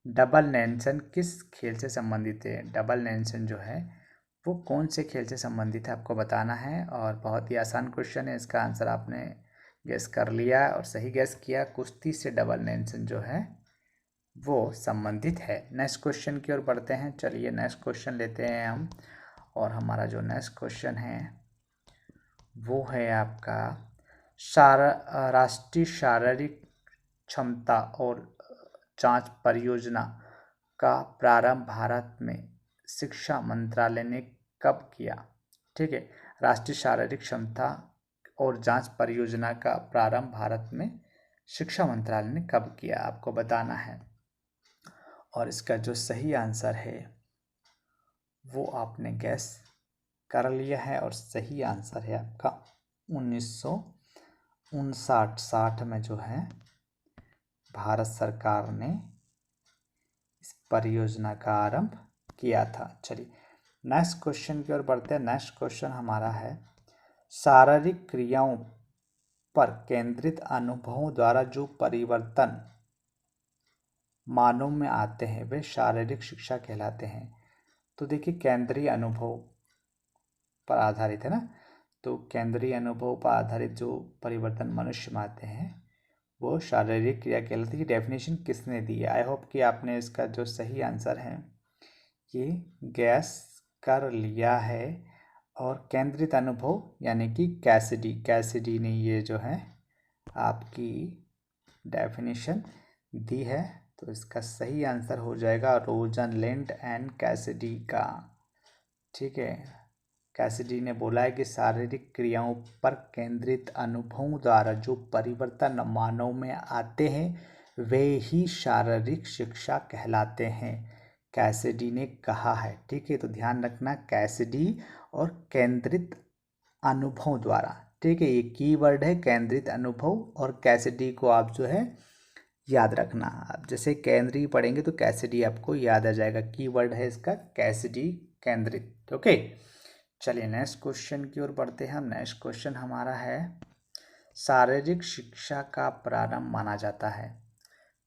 डबल नेल्सन किस खेल से संबंधित है? डबल नेल्सन जो है वो कौन से खेल से संबंधित है आपको बताना है। और बहुत ही आसान क्वेश्चन है, इसका आंसर आपने गेस कर लिया और सही गेस किया। कुश्ती से डबल नेल्सन जो है वो संबंधित है। नेक्स्ट क्वेश्चन की ओर बढ़ते हैं। चलिए नेक्स्ट क्वेश्चन लेते हैं हम। और हमारा जो नेक्स्ट क्वेश्चन है वो है आपका राष्ट्रीय शारीरिक क्षमता और जांच परियोजना का प्रारंभ भारत में शिक्षा मंत्रालय ने कब किया? ठीक है, राष्ट्रीय शारीरिक क्षमता और जांच परियोजना का प्रारंभ भारत में शिक्षा मंत्रालय ने कब किया आपको बताना है। और इसका जो सही आंसर है वो आपने गैस कर लिया है और सही आंसर है आपका 1959 में जो है भारत सरकार ने इस परियोजना का आरंभ किया था। चलिए नेक्स्ट क्वेश्चन की ओर बढ़ते हैं। नेक्स्ट क्वेश्चन हमारा है शारीरिक क्रियाओं पर केंद्रित अनुभवों द्वारा जो परिवर्तन मानव में आते हैं वे शारीरिक शिक्षा कहलाते हैं। तो देखिए केंद्रीय अनुभव पर आधारित है ना, तो केंद्रीय अनुभव पर आधारित जो परिवर्तन मनुष्य में आते हैं वो शारीरिक क्रिया कहलाती है। डेफिनेशन किसने दी है? आई होप कि आपने इसका जो सही आंसर है ये गैस कर लिया है। और केंद्रित अनुभव यानी कि कैसिडी ने ये जो है आपकी डेफिनेशन दी है। तो इसका सही आंसर हो जाएगा रोजनलैंड एंड कैसिडी का। ठीक है, कैसिडी ने बोला है कि शारीरिक क्रियाओं पर केंद्रित अनुभवों द्वारा जो परिवर्तन मानव में आते हैं वे ही शारीरिक शिक्षा कहलाते हैं, कैसिडी ने कहा है। ठीक है, तो ध्यान रखना कैसिडी और केंद्रित अनुभव द्वारा। ठीक है, ये कीवर्ड है केंद्रित अनुभव और कैसिडी को आप जो है याद रखना। आप जैसे केंद्रीय पढ़ेंगे तो कैसिडी आपको याद आ जाएगा। कीवर्ड है इसका कैसिडी, केंद्रित। ओके, चलिए नेक्स्ट क्वेश्चन की ओर बढ़ते हैं हम। नेक्स्ट क्वेश्चन हमारा है शारीरिक शिक्षा का प्रारंभ माना जाता है।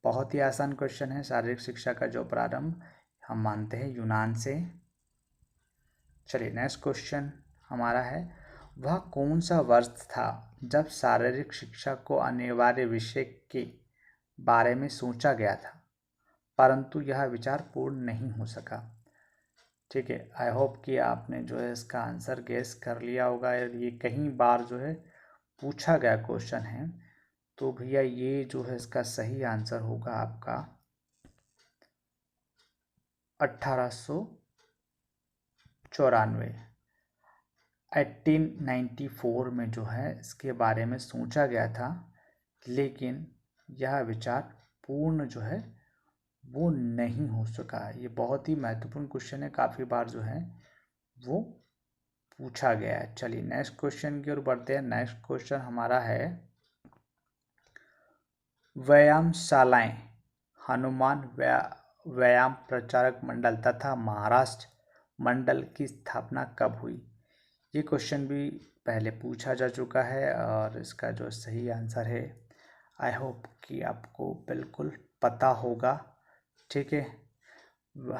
बहुत ही आसान क्वेश्चन है। शारीरिक शिक्षा का जो प्रारंभ हम मानते हैं यूनान से। चलिए नेक्स्ट क्वेश्चन हमारा है वह कौन सा वर्ष था जब शारीरिक शिक्षा को अनिवार्य विषय के बारे में सोचा गया था परंतु यह विचार पूर्ण नहीं हो सका? ठीक है, आई होप कि आपने जो है इसका आंसर गेस कर लिया होगा। ये कई बार जो है पूछा गया क्वेश्चन है। तो भैया ये जो है इसका सही आंसर होगा आपका 1894। 1894 में जो है इसके बारे में सोचा गया था लेकिन यह विचार पूर्ण जो है वो नहीं हो सका। ये बहुत ही महत्वपूर्ण क्वेश्चन है, काफ़ी बार जो है वो पूछा गया है। चलिए नेक्स्ट क्वेश्चन की ओर बढ़ते हैं। नेक्स्ट क्वेश्चन हमारा है व्यायामशालाएं हनुमान व्यायाम प्रचारक मंडल तथा महाराष्ट्र मंडल की स्थापना कब हुई? ये क्वेश्चन भी पहले पूछा जा चुका है और इसका जो सही आंसर है आई होप कि आपको बिल्कुल पता होगा। ठीक है,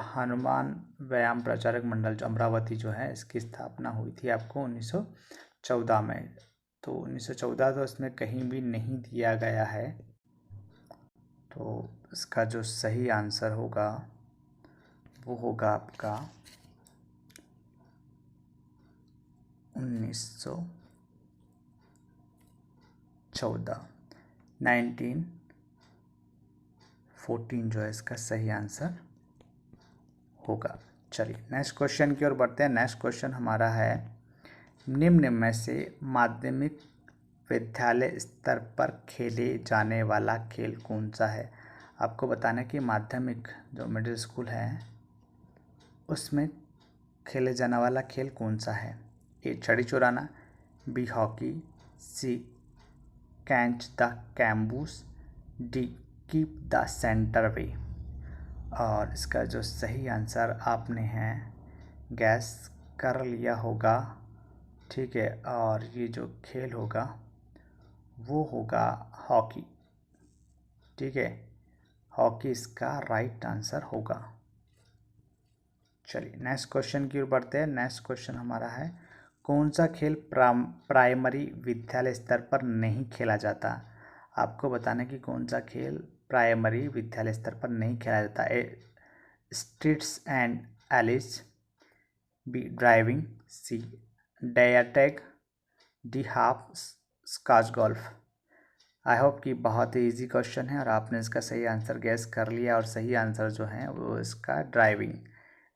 हनुमान व्यायाम प्रचारक मंडल जो अमरावती जो है इसकी स्थापना हुई थी आपको 1914 में। तो 1914 तो इसमें कहीं भी नहीं दिया गया है। तो इसका जो सही आंसर होगा वो होगा आपका 1914 जो है इसका सही आंसर होगा। चलिए नेक्स्ट क्वेश्चन की ओर बढ़ते हैं। नेक्स्ट क्वेश्चन हमारा है निम्न में से माध्यमिक विद्यालय स्तर पर खेले जाने वाला खेल कौन सा है? आपको बताना है कि माध्यमिक जो मिडिल स्कूल है उसमें खेले जाने वाला खेल कौन सा है? ए छड़ी चुराना, B hockey, C catch the कैम्बूस, D keep the centre way. और इसका जो सही आंसर आपने है गैस कर लिया होगा। ठीक है, और ये जो खेल होगा वो होगा हॉकी। ठीक है, हॉकी इसका राइट आंसर होगा। चलिए नेक्स्ट क्वेश्चन की ओर बढ़ते हैं। नेक्स्ट क्वेश्चन हमारा है, कौन सा खेल प्राइमरी विद्यालय स्तर पर नहीं खेला जाता? आपको बताना कि कौन सा खेल प्राइमरी विद्यालय स्तर पर नहीं खेला जाता। A streets and alleys, B driving, C dare tag, D hopscotch golf. I hope कि बहुत ही इजी क्वेश्चन है और आपने इसका सही आंसर गैस कर लिया, और सही आंसर जो है वो इसका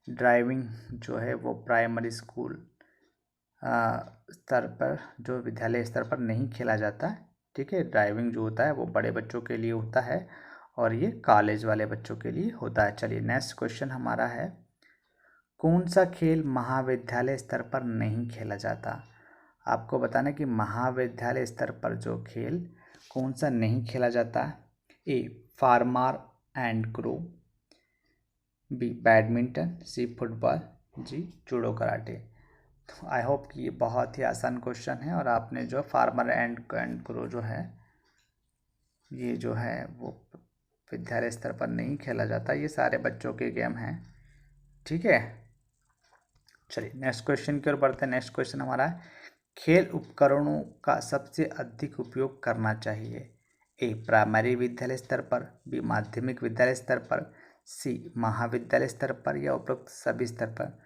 ड्राइविंग जो है वो प्राइमरी स्कूल स्तर पर, जो विद्यालय स्तर पर नहीं खेला जाता है। ठीक है, ड्राइविंग जो होता है वो बड़े बच्चों के लिए होता है और ये कॉलेज वाले बच्चों के लिए होता है। चलिए नेक्स्ट क्वेश्चन हमारा है, कौन सा खेल महाविद्यालय स्तर पर नहीं खेला जाता? आपको बताना कि महाविद्यालय स्तर पर जो खेल कौन सा नहीं खेला जाता है। A farmer and crow, B badminton, C football, G judo karate. तो आई होप कि ये बहुत ही आसान क्वेश्चन है और आपने जो फार्मर एंड क्रो जो है ये जो है वो विद्यालय स्तर पर नहीं खेला जाता, ये सारे बच्चों के गेम हैं। ठीक है, चलिए नेक्स्ट क्वेश्चन की ओर बढ़ते हैं। नेक्स्ट क्वेश्चन हमारा है, खेल उपकरणों का सबसे अधिक उपयोग करना चाहिए। ए प्राइमरी विद्यालय स्तर पर, बी माध्यमिक विद्यालय स्तर पर, सी महाविद्यालय स्तर पर, या उपरोक्त सभी स्तर पर।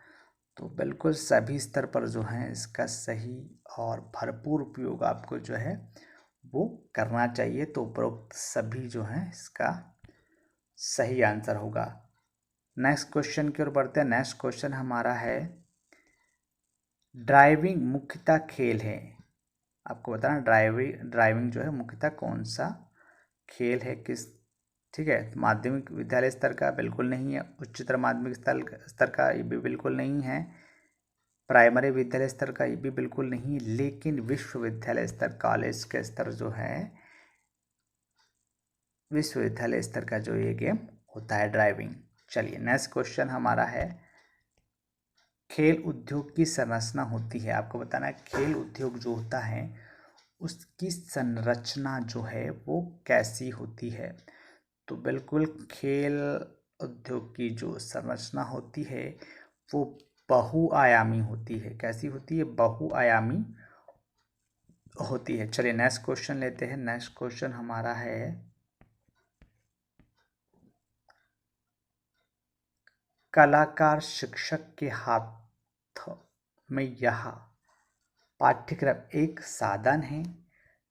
तो बिल्कुल सभी स्तर पर जो है इसका सही और भरपूर उपयोग आपको जो है वो करना चाहिए। तो उपरोक्त सभी जो है इसका सही आंसर होगा। नेक्स्ट क्वेश्चन की ओर बढ़ते हैं। नेक्स्ट क्वेश्चन हमारा है, ड्राइविंग मुख्यतः खेल है। आपको बताना ड्राइविंग जो है मुख्यतः कौन सा खेल है, किस। ठीक है, माध्यमिक विद्यालय स्तर का बिल्कुल नहीं है, उच्चतर माध्यमिक स्तर का ये भी बिल्कुल नहीं है, प्राइमरी विद्यालय स्तर का ये भी बिल्कुल नहीं, लेकिन विश्वविद्यालय स्तर, कॉलेज के स्तर जो है विश्वविद्यालय स्तर का जो ये गेम होता है ड्राइविंग। चलिए नेक्स्ट क्वेश्चन हमारा है, खेल उद्योग की संरचना होती है। आपको बताना है खेल उद्योग जो होता है उसकी संरचना जो है वो कैसी होती है। तो बिल्कुल खेल उद्योग की जो संरचना होती है वो बहुआयामी होती है। कैसी होती है? बहुआयामी होती है। चलिए नेक्स्ट क्वेश्चन लेते हैं। नेक्स्ट क्वेश्चन हमारा है, कलाकार शिक्षक के हाथ में यह पाठ्यक्रम एक साधन है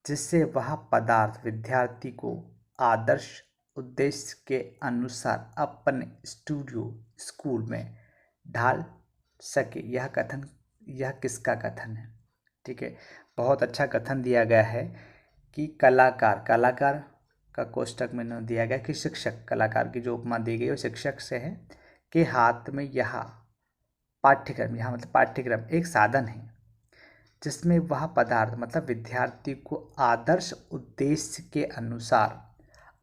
जिससे वह पदार्थ विद्यार्थी को आदर्श उद्देश्य के अनुसार अपने स्कूल में ढाल सके। यह किसका कथन है? ठीक है, बहुत अच्छा कथन दिया गया है कि कलाकार का कोष्टक में न दिया गया कि शिक्षक, कलाकार की जो उपमा दी गई है वो शिक्षक से है, के हाथ में यह पाठ्यक्रम, यहाँ मतलब पाठ्यक्रम एक साधन है जिसमें वह पदार्थ मतलब विद्यार्थी को आदर्श उद्देश्य के अनुसार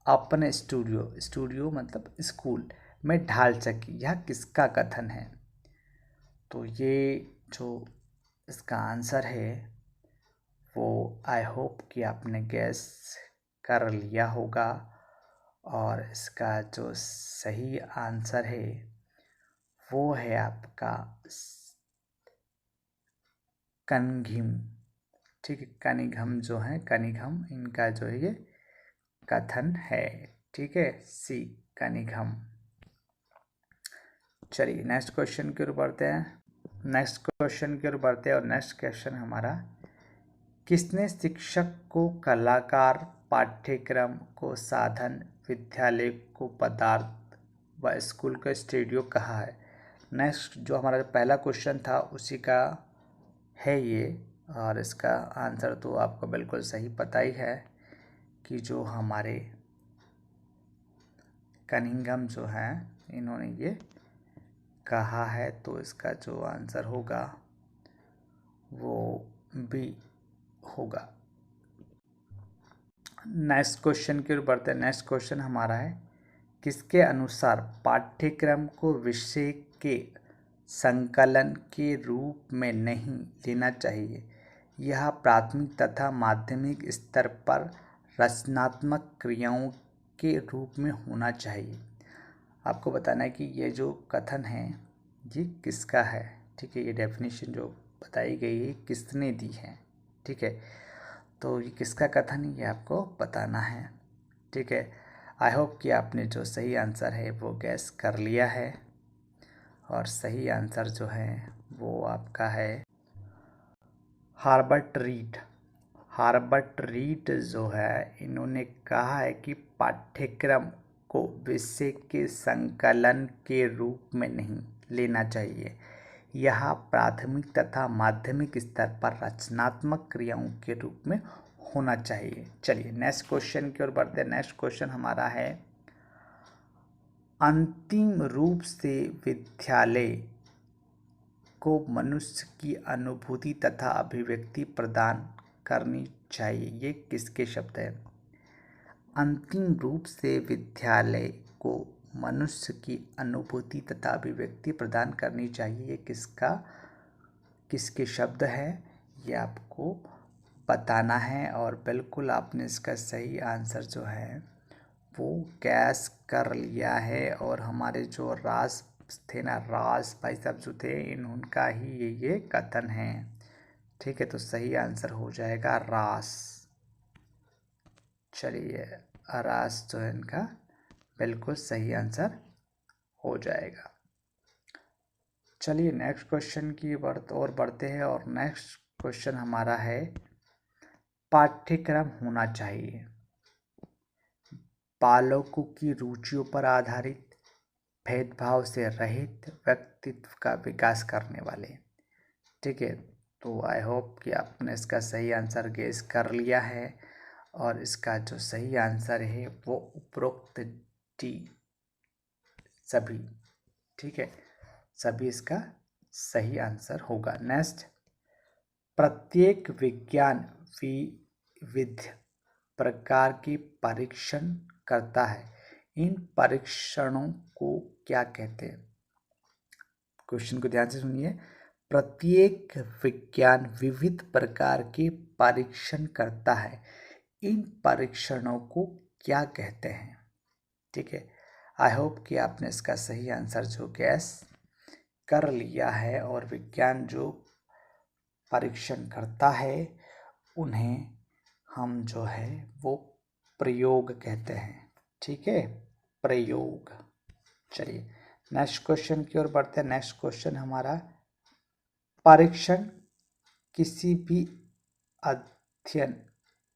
अपने स्टूडियो मतलब स्कूल में ढाल सके। यह किसका कथन है? तो ये जो इसका आंसर है वो आई होप कि आपने गैस कर लिया होगा, और इसका जो सही आंसर है वो है आपका कनिघम। ठीक है, कनिघम जो है, कनिघम इनका जो है ये कथन है। ठीक है, सी कनिघम। चलिए नेक्स्ट क्वेश्चन की ओर बढ़ते हैं। नेक्स्ट क्वेश्चन की ओर बढ़ते हैं और नेक्स्ट क्वेश्चन हमारा, किसने शिक्षक को कलाकार पाठ्यक्रम को साधन, विद्यालय को पदार्थ व स्कूल का स्टूडियो कहा है? नेक्स्ट जो हमारा पहला क्वेश्चन था उसी का है ये, और इसका आंसर तो आपको बिल्कुल सही पता ही है कि जो हमारे कनिंघम जो हैं इन्होंने ये कहा है। तो इसका जो आंसर होगा वो बी होगा। नेक्स्ट क्वेश्चन की ओर बढ़ते हैं। नेक्स्ट क्वेश्चन हमारा है, किसके अनुसार पाठ्यक्रम को विषय के संकलन के रूप में नहीं लेना चाहिए? यह प्राथमिक तथा माध्यमिक स्तर पर रचनात्मक क्रियाओं के रूप में होना चाहिए। आपको बताना है कि ये जो कथन है ये किसका है। ठीक है, ये डेफिनेशन जो बताई गई है किसने दी है। ठीक है, तो ये किसका कथन है ये आपको बताना है। ठीक है, आई होप कि आपने जो सही आंसर है वो गैस कर लिया है, और सही आंसर जो है वो आपका है हर्बर्ट रीड। हर्बर्ट रीड जो है इन्होंने कहा है कि पाठ्यक्रम को विषय के संकलन के रूप में नहीं लेना चाहिए, यह प्राथमिक तथा माध्यमिक स्तर पर रचनात्मक क्रियाओं के रूप में होना चाहिए। चलिए नेक्स्ट क्वेश्चन की ओर बढ़ते हैं। नेक्स्ट क्वेश्चन हमारा है, अंतिम रूप से विद्यालय को मनुष्य की अनुभूति तथा अभिव्यक्ति प्रदान करनी चाहिए। ये किसके शब्द हैं? अंतिम रूप से विद्यालय को मनुष्य की अनुभूति तथा अभिव्यक्ति प्रदान करनी चाहिए, ये किसके शब्द है ये आपको बताना है। और बिल्कुल आपने इसका सही आंसर जो है वो गैस कर लिया है, और हमारे जो राज थे ना, राज भाई साहब जो थे, उनका ही ये कथन है। ठीक है, तो सही आंसर हो जाएगा रास। चलिए रास जो है इनका बिल्कुल सही आंसर हो जाएगा। चलिए नेक्स्ट क्वेश्चन की और बढ़ते हैं, और नेक्स्ट क्वेश्चन हमारा है, पाठ्यक्रम होना चाहिए बालकों की रुचियों पर आधारित, भेदभाव से रहित व्यक्तित्व का विकास करने वाले। ठीक है, तो आई होप कि आपने इसका सही आंसर गेस कर लिया है, और इसका जो सही आंसर है वो उपरोक्त डी सभी। ठीक है, सभी इसका सही आंसर होगा। नेक्स्ट, प्रत्येक विज्ञान विविध प्रकार के परीक्षण करता है, इन परीक्षणों को क्या कहते हैं? क्वेश्चन को ध्यान से सुनिए। प्रत्येक विज्ञान विविध प्रकार के परीक्षण करता है, इन परीक्षणों को क्या कहते हैं? ठीक है, आई होप कि आपने इसका सही आंसर जो गैस कर लिया है, और विज्ञान जो परीक्षण करता है उन्हें हम जो है वो प्रयोग कहते हैं। ठीक है, प्रयोग। चलिए नेक्स्ट क्वेश्चन की ओर बढ़ते हैं। नेक्स्ट क्वेश्चन हमारा, परीक्षण किसी भी अध्ययन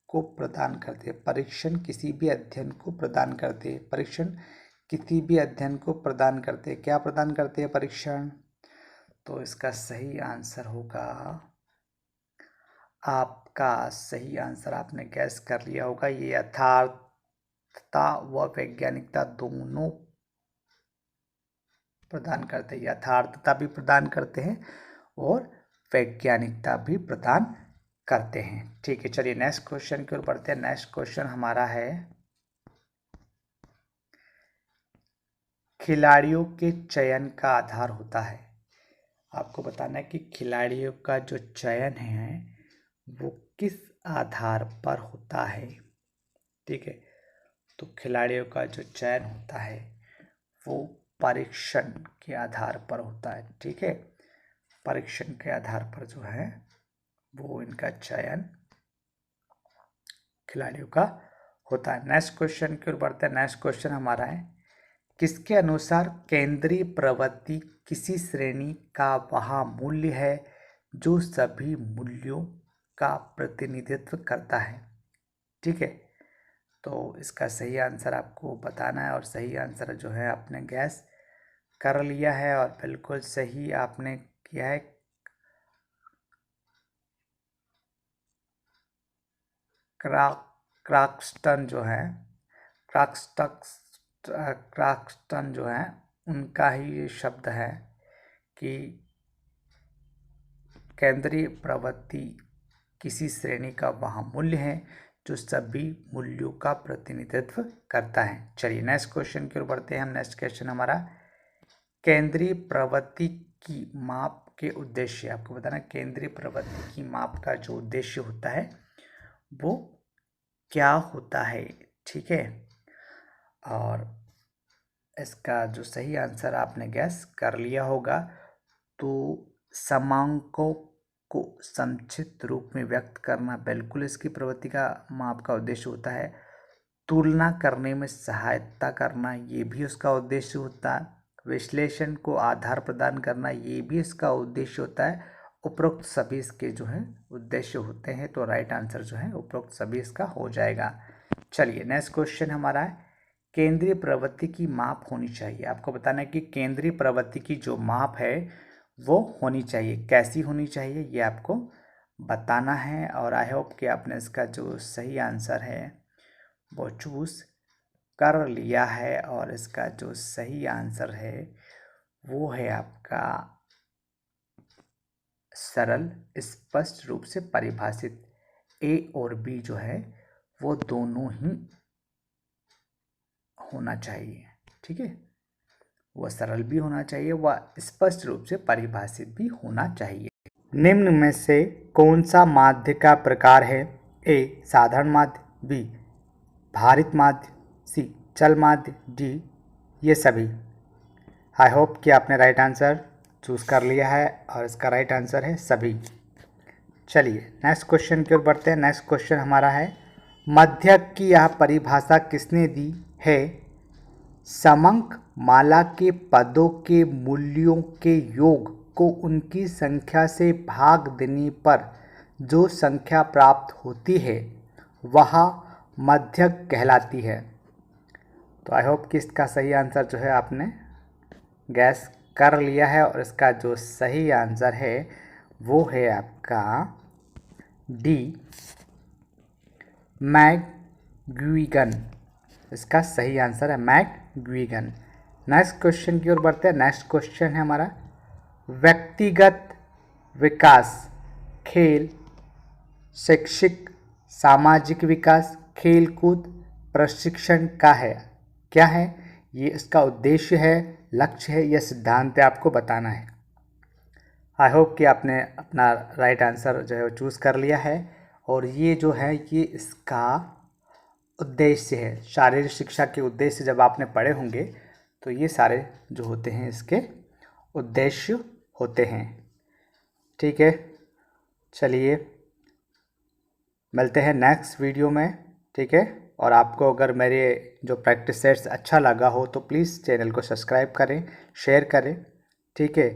को प्रदान करते हैं। परीक्षण किसी भी अध्ययन को प्रदान करते हैं। परीक्षण किसी भी अध्ययन को प्रदान करते हैं। क्या प्रदान करते हैं परीक्षण? तो इसका सही आंसर होगा, आपका सही आंसर आपने गैस कर लिया होगा, ये यथार्थता व वैज्ञानिकता दोनों प्रदान करते हैं। यथार्थता भी प्रदान करते हैं और वैज्ञानिकता भी प्रदान करते हैं। ठीक है, चलिए नेक्स्ट क्वेश्चन की ओर बढ़ते हैं। नेक्स्ट क्वेश्चन हमारा है, खिलाड़ियों के चयन का आधार होता है। आपको बताना है कि खिलाड़ियों का जो चयन है वो किस आधार पर होता है। ठीक है, तो खिलाड़ियों का जो चयन होता है वो परीक्षण के आधार पर होता है। ठीक है, परीक्षण के आधार पर जो है वो इनका चयन खिलाड़ियों का होता है। नेक्स्ट क्वेश्चन की ओर बढ़ते हैं। नेक्स्ट क्वेश्चन हमारा है, किसके अनुसार केंद्रीय प्रवृत्ति किसी श्रेणी का वह मूल्य है जो सभी मूल्यों का प्रतिनिधित्व करता है। ठीक है, तो इसका सही आंसर आपको बताना है, और सही आंसर जो है आपने गैस कर लिया है, और बिल्कुल सही आपने किया है। क्राक्सटन जो है, क्राक्सटन जो है उनका ही ये शब्द है कि केंद्रीय प्रवृत्ति किसी श्रेणी का वह मूल्य है जो सभी मूल्यों का प्रतिनिधित्व करता है। चलिए नेक्स्ट क्वेश्चन की ओर बढ़ते हैं हम। नेक्स्ट क्वेश्चन हमारा, केंद्रीय प्रवृत्ति की माप के उद्देश्य। आपको बताना, केंद्रीय प्रवृत्ति की माप का जो उद्देश्य होता है वो क्या होता है। ठीक है, और इसका जो सही आंसर आपने गैस कर लिया होगा, तो समांकों को संक्षिप्त रूप में व्यक्त करना बिल्कुल इसकी प्रवृत्ति का माप का उद्देश्य होता है। तुलना करने में सहायता करना ये भी उसका उद्देश्य होता है। विश्लेषण को आधार प्रदान करना ये भी इसका उद्देश्य होता है। उपरोक्त सभी इसके जो है उद्देश्य होते हैं, तो राइट आंसर जो है उपरोक्त सभी इसका हो जाएगा। चलिए नेक्स्ट क्वेश्चन हमारा है, केंद्रीय प्रवृत्ति की माप होनी चाहिए। आपको बताना है कि केंद्रीय प्रवृत्ति की जो माप है वो होनी चाहिए, कैसी होनी चाहिए ये आपको बताना है। और आई होप कि आपने इसका जो सही आंसर है वो चूज कर लिया है। और इसका जो सही आंसर है वो है आपका सरल स्पष्ट रूप से परिभाषित। ए और बी जो है वो दोनों ही होना चाहिए, ठीक है। वह सरल भी होना चाहिए, वह स्पष्ट रूप से परिभाषित भी होना चाहिए। निम्न में से कौन सा माध्य का प्रकार है? ए साधारण माध्य, बी भारित माध्य, सी चल माध्य, डी ये सभी। आई होप कि आपने राइट आंसर चूज कर लिया है और इसका राइट आंसर है सभी। चलिए नेक्स्ट क्वेश्चन की ओर बढ़ते हैं। नेक्स्ट क्वेश्चन हमारा है, मध्यक की यह परिभाषा किसने दी है? समंक माला के पदों के मूल्यों के योग को उनकी संख्या से भाग देने पर जो संख्या प्राप्त होती है वह मध्यक कहलाती है। तो आई होप कि इसका सही आंसर जो है आपने गैस कर लिया है। और इसका जो सही आंसर है वो है आपका डी मैकग्यूइगन। इसका सही आंसर है मैकग्यूइगन। नेक्स्ट क्वेश्चन की ओर बढ़ते हैं। नेक्स्ट क्वेश्चन है हमारा, व्यक्तिगत विकास, खेल, शैक्षिक सामाजिक विकास, खेलकूद प्रशिक्षण का है क्या है? ये इसका उद्देश्य है, लक्ष्य है या सिद्धांत है, आपको बताना है। आई होप कि आपने अपना राइट आंसर जो है वो चूज़ कर लिया है। और ये जो है ये इसका उद्देश्य है। शारीरिक शिक्षा के उद्देश्य जब आपने पढ़े होंगे तो ये सारे जो होते हैं इसके उद्देश्य होते हैं, ठीक है। चलिए मिलते हैं नेक्स्ट वीडियो में, ठीक है। और आपको अगर मेरे जो प्रैक्टिस सेट्स अच्छा लगा हो तो प्लीज़ चैनल को सब्सक्राइब करें, शेयर करें, ठीक है।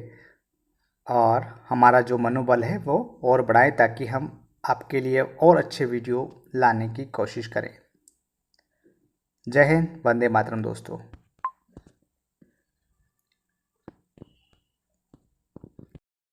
और हमारा जो मनोबल है वो और बढ़ाएं ताकि हम आपके लिए और अच्छे वीडियो लाने की कोशिश करें। जय हिंद, वंदे मातरम दोस्तों।